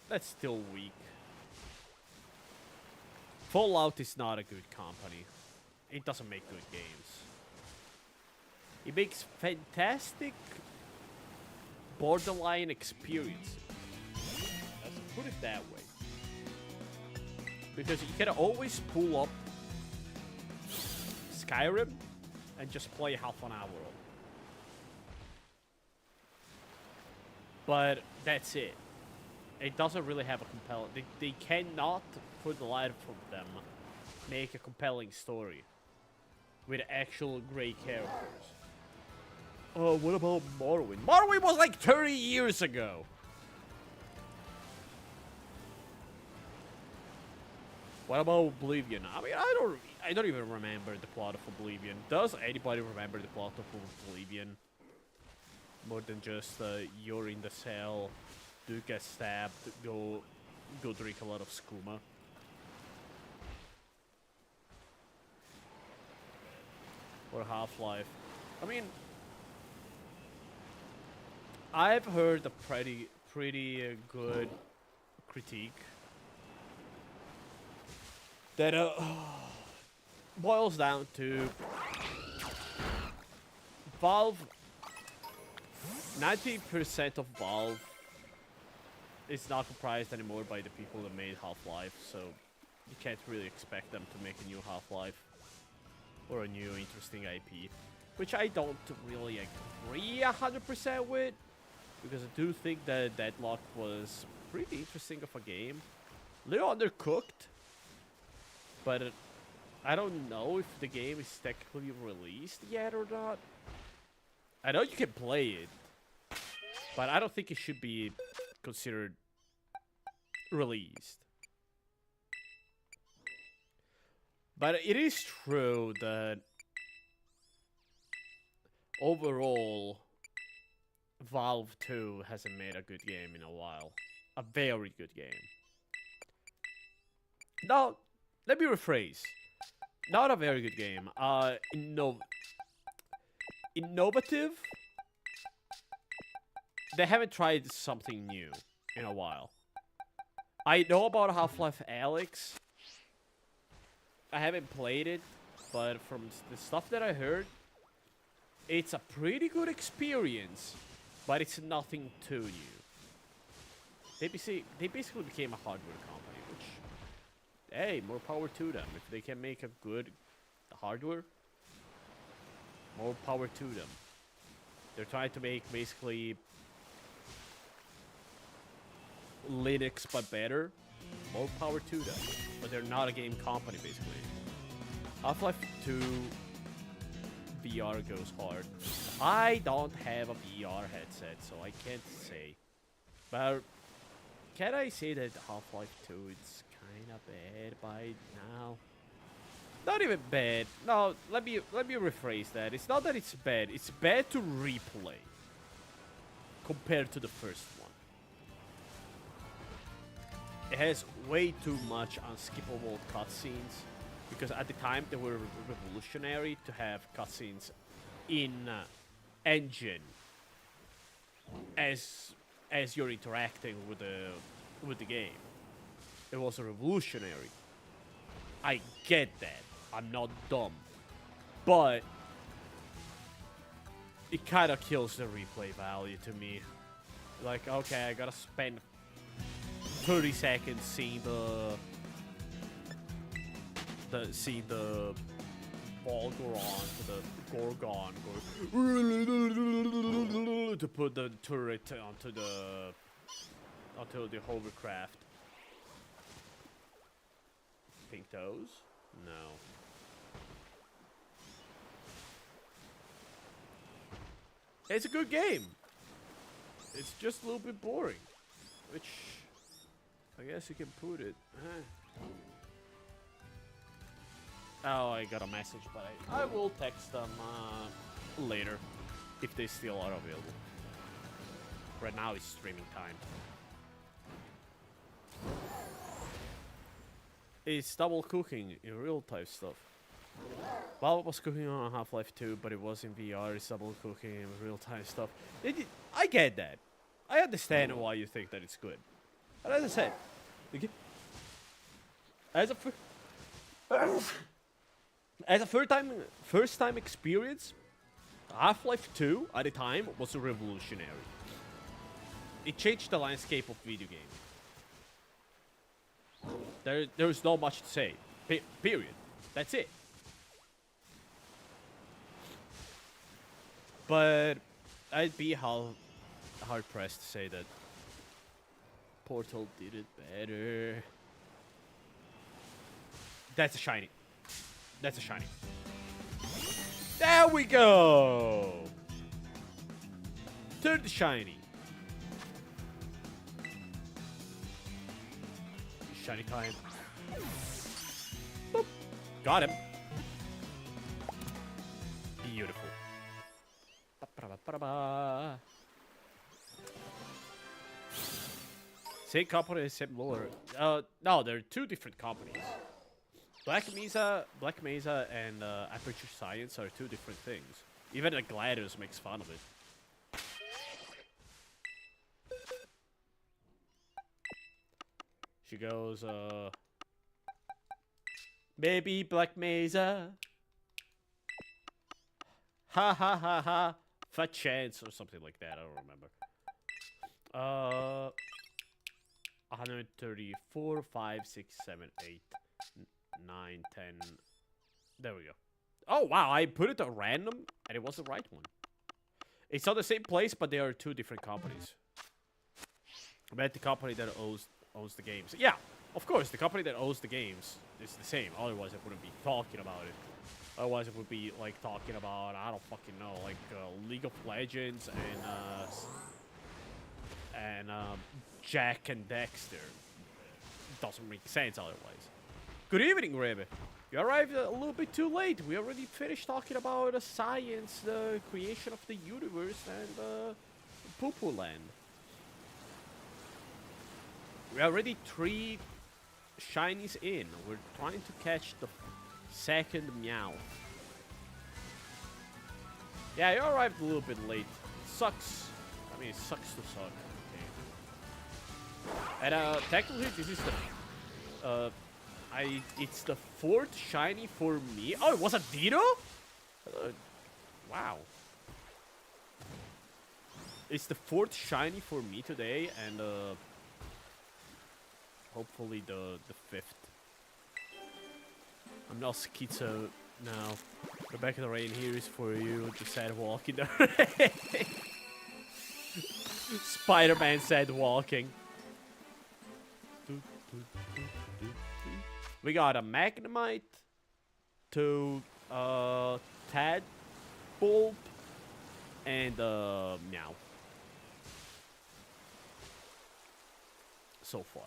Speaker 1: that's still weak. Fallout is not a good company. It doesn't make good games. It makes fantastic borderline experiences. Let's put it that way. Because you can always pull up Skyrim and just play half an hour. But that's it. It doesn't really have a compelling... They cannot, for the life of them, make a compelling story with actual great characters. Oh, what about Morrowind? Morrowind was like 30 years ago. What about Oblivion? I mean, I don't even remember the plot of Oblivion. Does anybody remember the plot of Oblivion? More than just you're in the cell, dude gets stabbed, go drink a lot of skooma. Or Half-Life. I mean, I've heard a pretty good critique that boils down to Valve. 90% of Valve is not comprised anymore by the people that made Half-Life, so you can't really expect them to make a new Half-Life or a new interesting IP, which I don't really agree 100% with, because I do think that Deadlock was pretty interesting of a game. A little undercooked, but I don't know if the game is technically released yet or not. I know you can play it, but I don't think it should be considered released. But it is true that overall, Valve 2 hasn't made a good game in a while. A very good game. Now, let me rephrase. Not a very good game. Innovative. They haven't tried something new in a while. I know about Half-Life Alyx. I haven't played it, but from the stuff that I heard, it's a pretty good experience, but it's nothing too new. They basically became a hardware company, which, hey, more power to them. If they can make a good hardware, more power to them. They're trying to make basically Linux but better. More power to them. But they're not a game company, basically. Half-Life 2 VR goes hard. I don't have a VR headset, so I can't say. But can I say that Half-Life 2 is kind of bad by now? Not even bad. No, let me rephrase that. It's not that it's bad. It's bad to replay compared to the first one. It has way too much unskippable cutscenes, because at the time they were revolutionary to have cutscenes in engine as you're interacting with the game. It was revolutionary. I get that. I'm not dumb, but it kind of kills the replay value to me. Like, okay, I gotta spend 30 seconds seeing the Volgoron to the Gorgon to put the turret onto the hovercraft. Pink toes? No. It's a good game. It's just a little bit boring, which I guess you can put it. Oh, I got a message, but I will text them later if they still are available. Right now it's streaming time. It's double cooking in real time stuff. Valve was cooking on Half-Life 2, but it was in VR. It's double cooking in real time stuff. I get that. I understand why you think that it's good. But as I said, as a first time experience, Half-Life 2 at the time was revolutionary. It changed the landscape of video games. There's not much to say. Period. That's it. But I'd be hard pressed to say that Portal did it better. That's a shiny. That's a shiny. There we go! Third shiny. Shiny time. Got him. Beautiful. Ba-ba-ba-ba-ba. Same company, similar. No, they're two different companies. Black Mesa and Aperture Science are two different things. Even the GLaDOS makes fun of it. She goes, Baby Black Mesa. Ha ha ha ha. Fat chance or something like that, I don't remember. 134, 5, 6, 7, 8, 9, 10. There we go. Oh, wow, I put it at random, and it was the right one. It's not the same place, but they are two different companies. I bet the company that owns the games. Yeah, of course, the company that owns the games is the same. Otherwise, I wouldn't be talking about it. Otherwise, it would be, like, talking about, I don't fucking know, like, League of Legends and Jack and Dexter. It doesn't make sense otherwise. Good evening, Rebe. You arrived a little bit too late. We already finished talking about science, the creation of the universe, and Poo-Poo Land. We are already 3 shinies in. We're trying to catch the second Meow. Yeah, you arrived a little bit late. Sucks. I mean, it sucks to suck. Okay. And technically, this is the it's the 4th shiny for me. Oh, it was a Ditto? Wow. It's the 4th shiny for me today, and hopefully the 5th. I'm not schizo now. Rebecca the Rain here is for you. Just said walking the rain. Spider-Man said walking. We got a Magnemite, 2 Tadpole, and Meow. So far.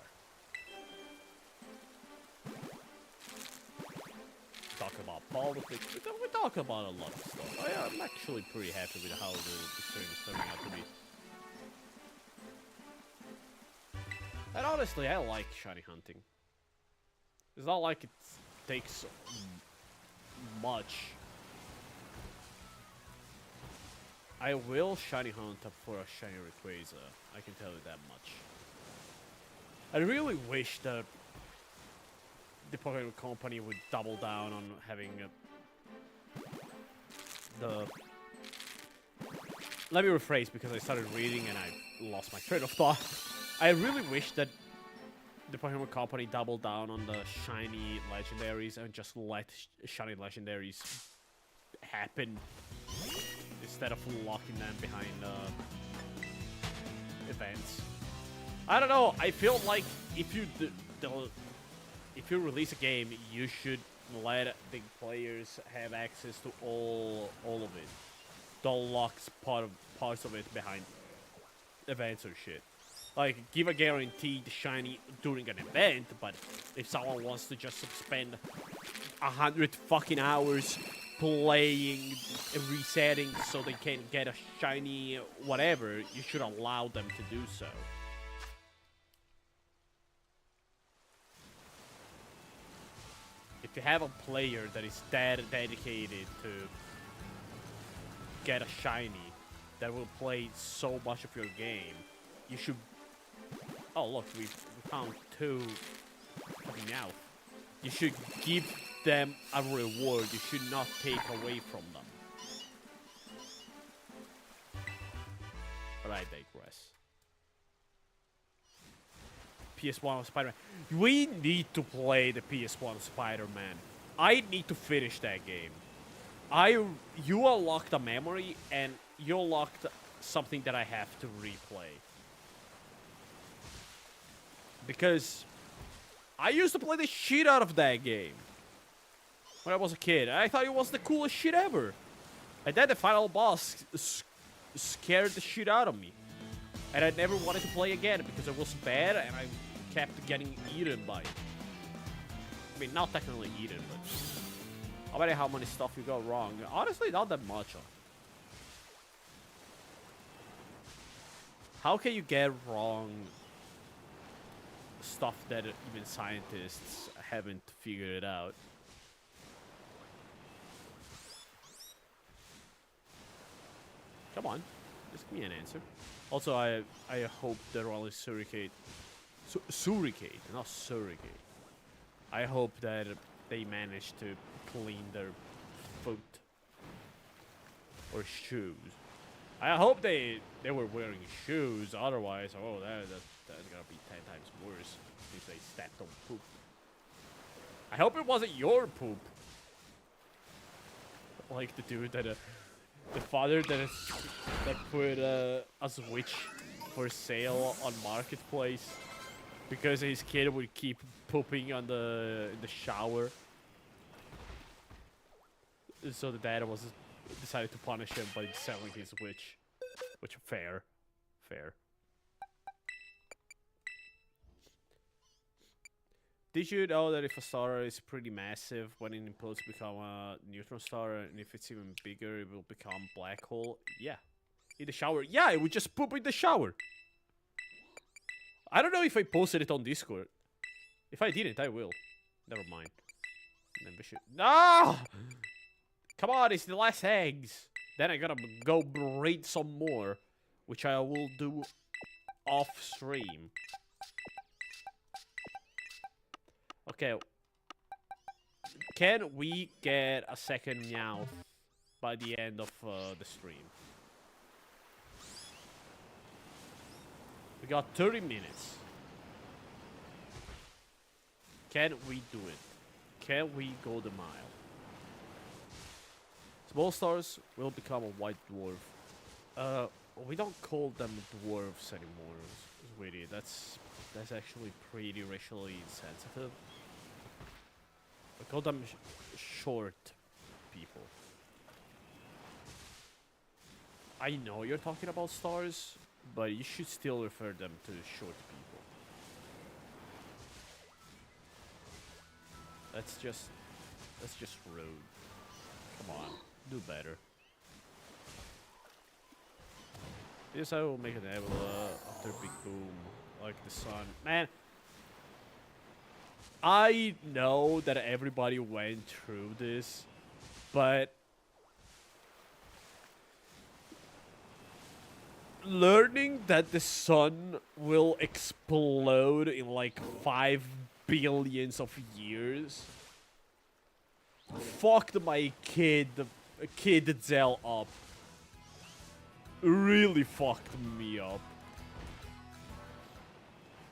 Speaker 1: Talking about politics. We're talking about a lot of stuff. I'm actually pretty happy with how the stream is turning out to be. And honestly, I like shiny hunting. It's not like it takes much. I will shiny hunt up for a shiny Rayquaza. I can tell you that much. I really wish that the Pokemon Company would double down on having the... Let me rephrase because I started reading and I lost my train of thought. I really wish that the Pokemon Company doubled down on the shiny legendaries and just let shiny legendaries happen instead of locking them behind events. I don't know. I feel like if you release a game, you should let the players have access to all of it. Don't lock parts of it behind events or shit. Like, give a guaranteed shiny during an event, but if someone wants to just spend 100 fucking hours playing and resetting so they can get a shiny whatever, you should allow them to do so. If you have a player that is that dedicated to get a shiny, that will play so much of your game, you should... Oh, look, we found 2 coming out. You should give them a reward. You should not take away from them. But I digress. PS1 Spider-Man. We need to play the PS1 Spider-Man. I need to finish that game. You unlocked a memory, and you unlocked something that I have to replay. Because I used to play the shit out of that game when I was a kid. I thought it was the coolest shit ever. And then the final boss scared the shit out of me. And I never wanted to play again because it was bad and I kept getting eaten by it. I mean, not technically eaten, but How about how many stuff you got wrong? Honestly, not that much. How can you get wrong stuff that even scientists haven't figured it out? Come on, just give me an answer. Also, I hope they're only surrogate, surrogate, not surrogate. I hope that they manage to clean their foot or shoes. I hope they were wearing shoes. Otherwise, oh, that's gonna be 10 times worse if they stepped on poop. I hope it wasn't your poop. Like the dude that the father that put a Switch for sale on Marketplace because his kid would keep pooping on in the shower. So the dad decided to punish him by selling his Switch, which fair. Did you know that if a star is pretty massive, when it implodes, become a neutron star, and if it's even bigger, it will become black hole? Yeah. In the shower? Yeah, it would just poop in the shower. I don't know if I posted it on Discord. If I didn't, I will. Never mind. Then we should. No! Come on, it's the last eggs. Then I gotta go breed some more, which I will do off stream. Okay. Can we get a second Meowth by the end of the stream? We got 30 minutes. Can we do it? Can we go the mile? Small stars will become a white dwarf. We don't call them dwarves anymore, sweetie. That's actually pretty racially insensitive. We call them short people. I know you're talking about stars, but you should still refer them to short people. That's just rude. Come on, do better. Yes, I will make a nebula after big boom, like the sun. Man, I know that everybody went through this, but learning that the sun will explode in like 5 billion of years fucked my kid Zell up. Really fucked me up.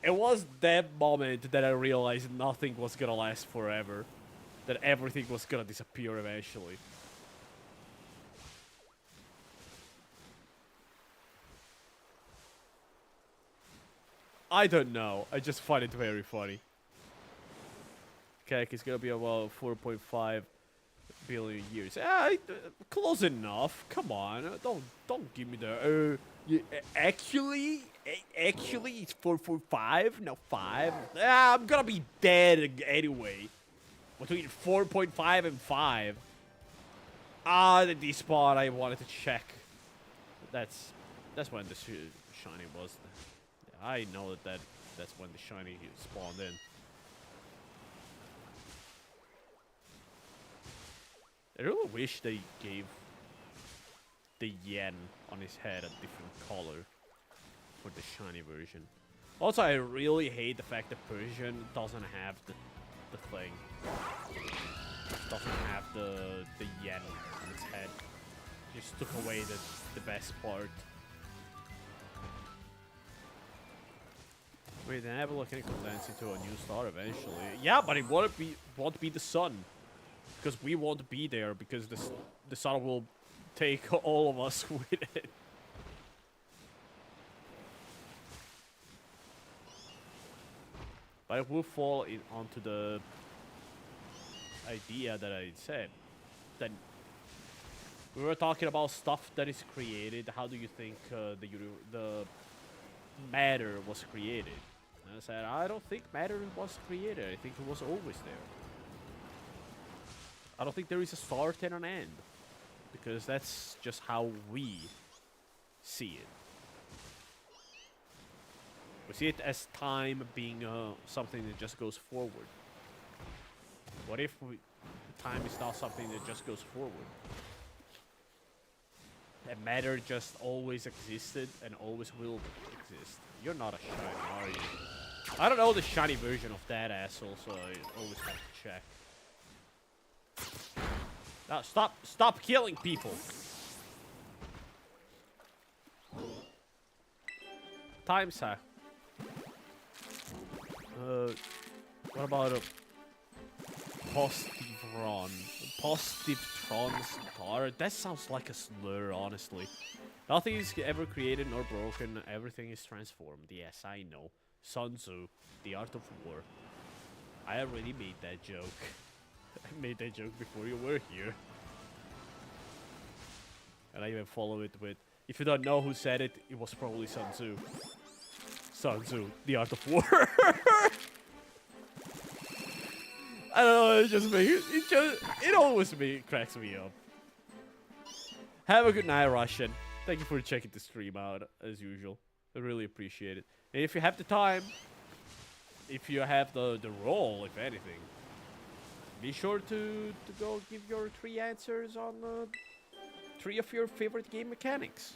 Speaker 1: It was that moment that I realized nothing was gonna last forever. That everything was gonna disappear eventually. I don't know. I just find it very funny. Okay, it's gonna be about 4.5 billion years. Close enough. Come on, don't give me the. Actually, it's 4.5, no 5. I'm gonna be dead anyway. Between 4.5 and 5. The despawn I wanted to check. That's when the shiny was. I know that's when the shiny spawned in. I really wish they gave the yen on his head a different color for the shiny version. Also, I really hate the fact that Persian doesn't have the thing. Doesn't have the yen on its head. Just took away the best part. Wait, then Nebula can condense into a new star eventually. Yeah, but it won't be the sun. Because we won't be there, because the sun will take all of us with it. But it will fall onto the idea that I said. Then we were talking about stuff that is created. How do you think the matter was created? And I said, I don't think matter was created. I think it was always there. I don't think there is a start and an end. Because that's just how we see it. We see it as time being something that just goes forward. What if time is not something that just goes forward? That matter just always existed and always will exist. You're not a shiny, are you? I don't know the shiny version of that asshole, so I always have to check. Now, stop killing people. Time sack. What about a positive run? Positive Tron. That sounds like a slur, honestly. Nothing is ever created nor broken. Everything is transformed. Yes, I know. Sun Tzu, The Art of War. I already made that joke. I made that joke before you were here. And I even follow it with, if you don't know who said it, it was probably Sun Tzu. Sun Tzu, The Art of War. I don't know, it always cracks me up. Have a good night, Russian. Thank you for checking the stream out, as usual. I really appreciate it. And if you have the time, if you have the role, if anything, be sure to go give your 3 answers on 3 of your favorite game mechanics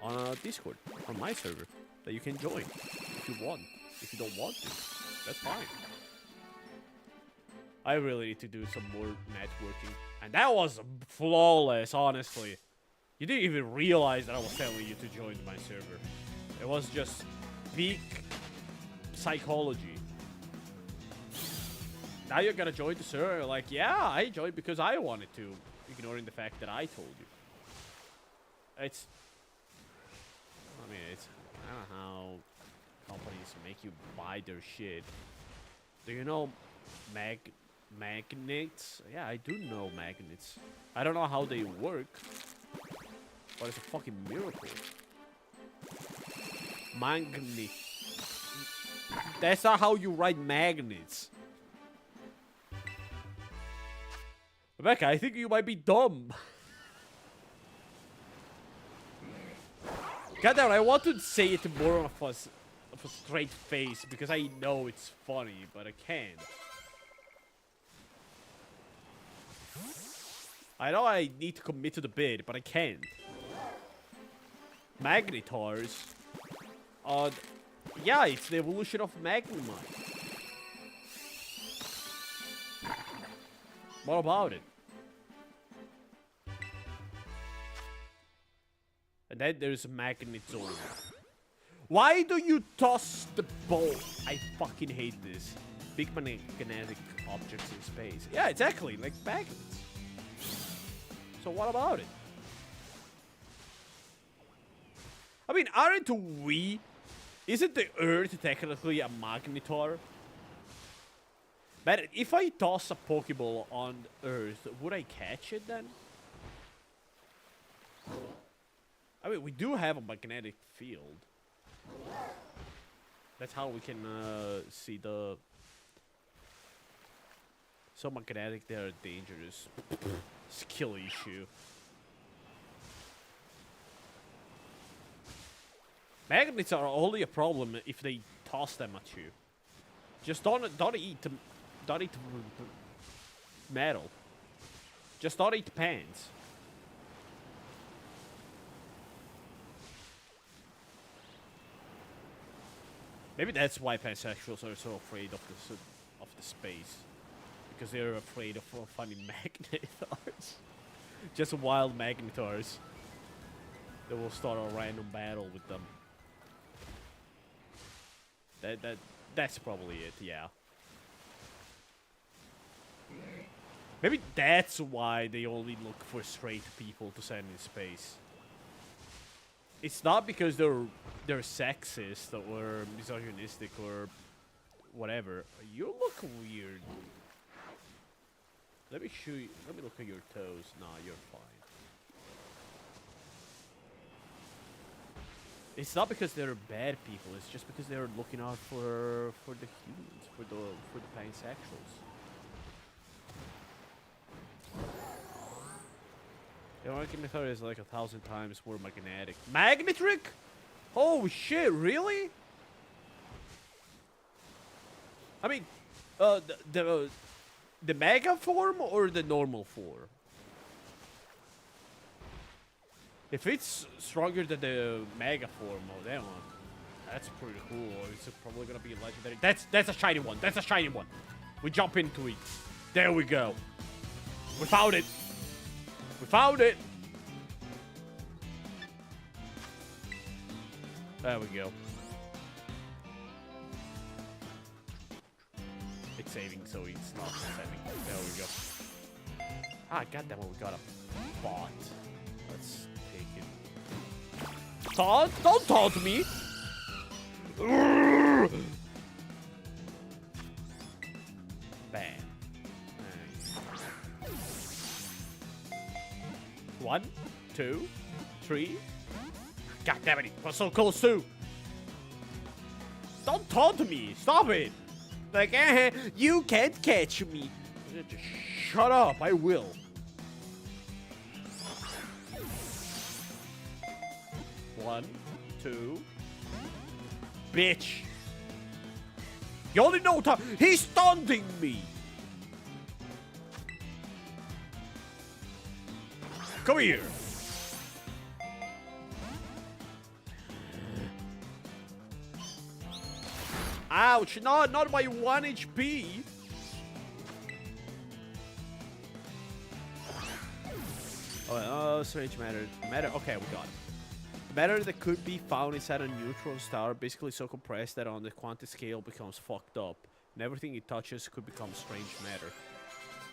Speaker 1: on Discord on my server that you can join if you want. If you don't want to, that's fine. I really need to do some more networking, and that was flawless, honestly. You didn't even realize that I was telling you to join my server. It was just peak psychology. Now you're gonna join the server. Like, yeah, I joined because I wanted to, ignoring the fact that I told you. It's, I mean, it's kind of how companies make you buy their shit. Do you know magnets? Yeah, I do know magnets. I don't know how they work, but it's a fucking miracle. Magnet. That's not how you write magnets. Rebecca, I think you might be dumb. Goddamn, I want to say it more of a straight face because I know it's funny, but I can't. I know I need to commit to the bid, but I can't. Magnetars. Yeah, it's the evolution of Magnemite. What about it? And then there's Magnezone. Why do you toss the ball? I fucking hate this. Big magnetic objects in space. Yeah, exactly, like magnets. So what about it? I mean, aren't we? Isn't the Earth technically a magnetar? But if I toss a Pokeball on Earth, would I catch it then? I mean, we do have a magnetic field. That's how we can see the... So magnetic, they are dangerous. Skill issue. Magnets are only a problem if they toss them at you. Just don't eat them. Don't eat metal. Just don't eat pans. Maybe that's why pansexuals are so afraid of the space, because they're afraid of finding magnetars. Just wild magnetars. They will start a random battle with them. That's probably it, yeah. Maybe that's why they only look for straight people to send in space. It's not because they're sexist or misogynistic or whatever. You look weird. Let me show you. Let me look at your toes. Nah, you're fine. It's not because they're bad people. It's just because they're looking out for the humans, for the pansexuals. The Magnetar is like 1,000 times more magnetic. Magnetric? Oh shit, really? I mean, the mega form or the normal form? If it's stronger than the mega form, oh damn, that's pretty cool. It's probably gonna be legendary. That's a shiny one. That's a shiny one. We jump into it. There we go. We found it. We found it. There we go. It's saving, so it's not saving. There we go. Ah, goddamn it, we got a bot. Let's take it. Taunt? Don't taunt me! Bam. One, two, three. God damn it, it was so close too. Don't taunt me, stop it. Like, you can't catch me. Just shut up, I will. One, two. Bitch. You only know time. He's taunting me. Come here. Ouch, not my 1 HP. Oh, strange matter. Okay, we got it. The matter that could be found inside a neutron star basically so compressed that on the quantity scale becomes fucked up. And everything it touches could become strange matter.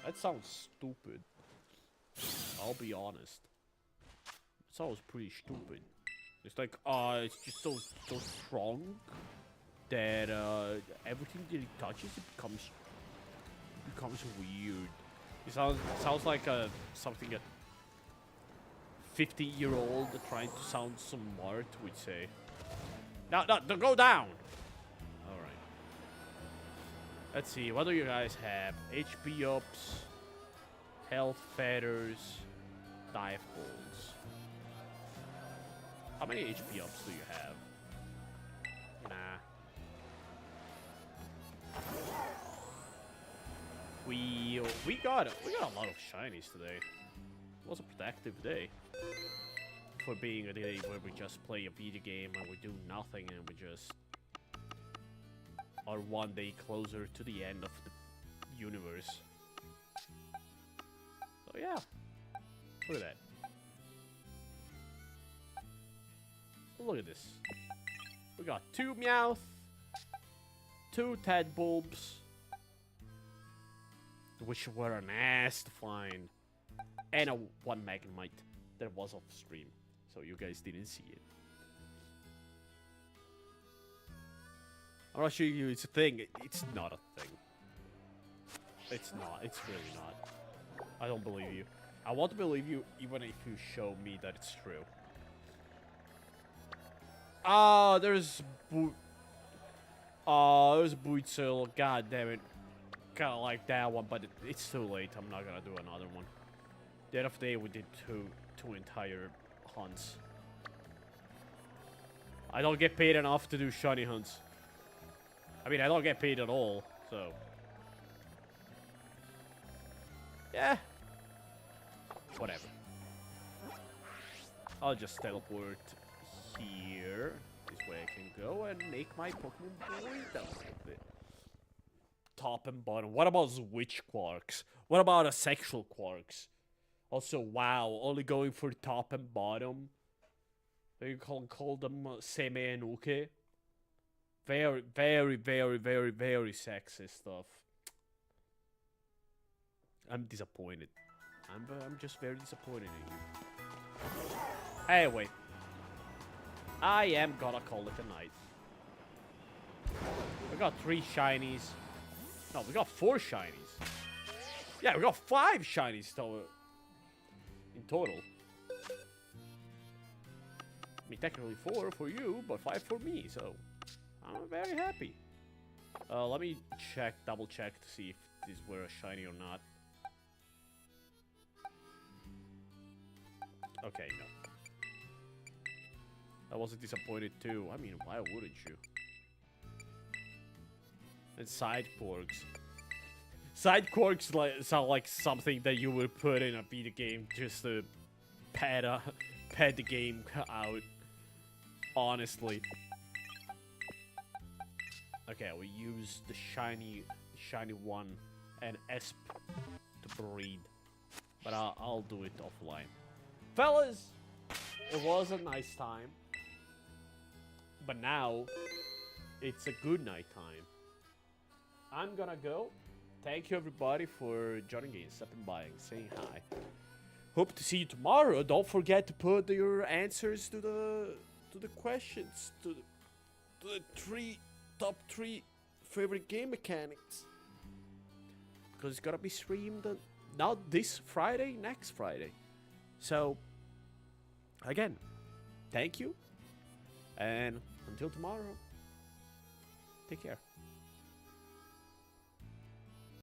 Speaker 1: That sounds stupid. I'll be honest. It sounds pretty stupid. It's like, it's just so strong that everything that it touches it becomes weird. It sounds like something a 50-year-old trying to sound smart would say. No, don't go down. All right. Let's see. What do you guys have? HP ups, health feathers, dive balls. How many HP ups do you have? Nah. We got a lot of shinies today. It was a productive day. For being a day where we just play a video game and we do nothing and we just are one day closer to the end of the universe. So yeah. Look at that. Look at this. We got 2 Meowth, 2 Tadbulbs, which were an ass to find, and a 1 Magnemite that was off stream, so you guys didn't see it. I'm not showing you it's a thing. It's not a thing. It's not. It's really not. I don't believe you. I want to believe you even if you show me that it's true. There's Buizel. God damn it. Kinda like that one, but it's too late. I'm not gonna do another one. The other day we did two entire hunts. I don't get paid enough to do shiny hunts. I mean, I don't get paid at all, so. Yeah. Whatever. I'll just teleport here. This way I can go and make my Pokemon boy down with it. Top and bottom. What about Switch Quarks? What about asexual Quarks? Also, wow, only going for top and bottom. You can call them Seme and Uke. Very, very, very, very, very sexy stuff. I'm disappointed. I'm just very disappointed in you. Anyway, I am gonna call it a night. We got 3 shinies. No, we got 4 shinies. Yeah, we got 5 shinies in total. I mean, technically 4 for you, but 5 for me, so I'm very happy. Let me double check to see if these were a shiny or not. Okay, no. I wasn't disappointed too. I mean, why wouldn't you? And side quirks. Side quirks sound like something that you would put in a video game just to pad the game out. Honestly. Okay, we use the shiny one and Esp to breed. But I'll do it offline. Fellas, it was a nice time. But now, it's a good night time. I'm gonna go. Thank you everybody for joining in, stopping by and saying hi. Hope to see you tomorrow. Don't forget to put your answers to the questions, to the top three favorite game mechanics. Because it's gonna be streamed not this Friday, next Friday. So again, thank you. And until tomorrow, take care.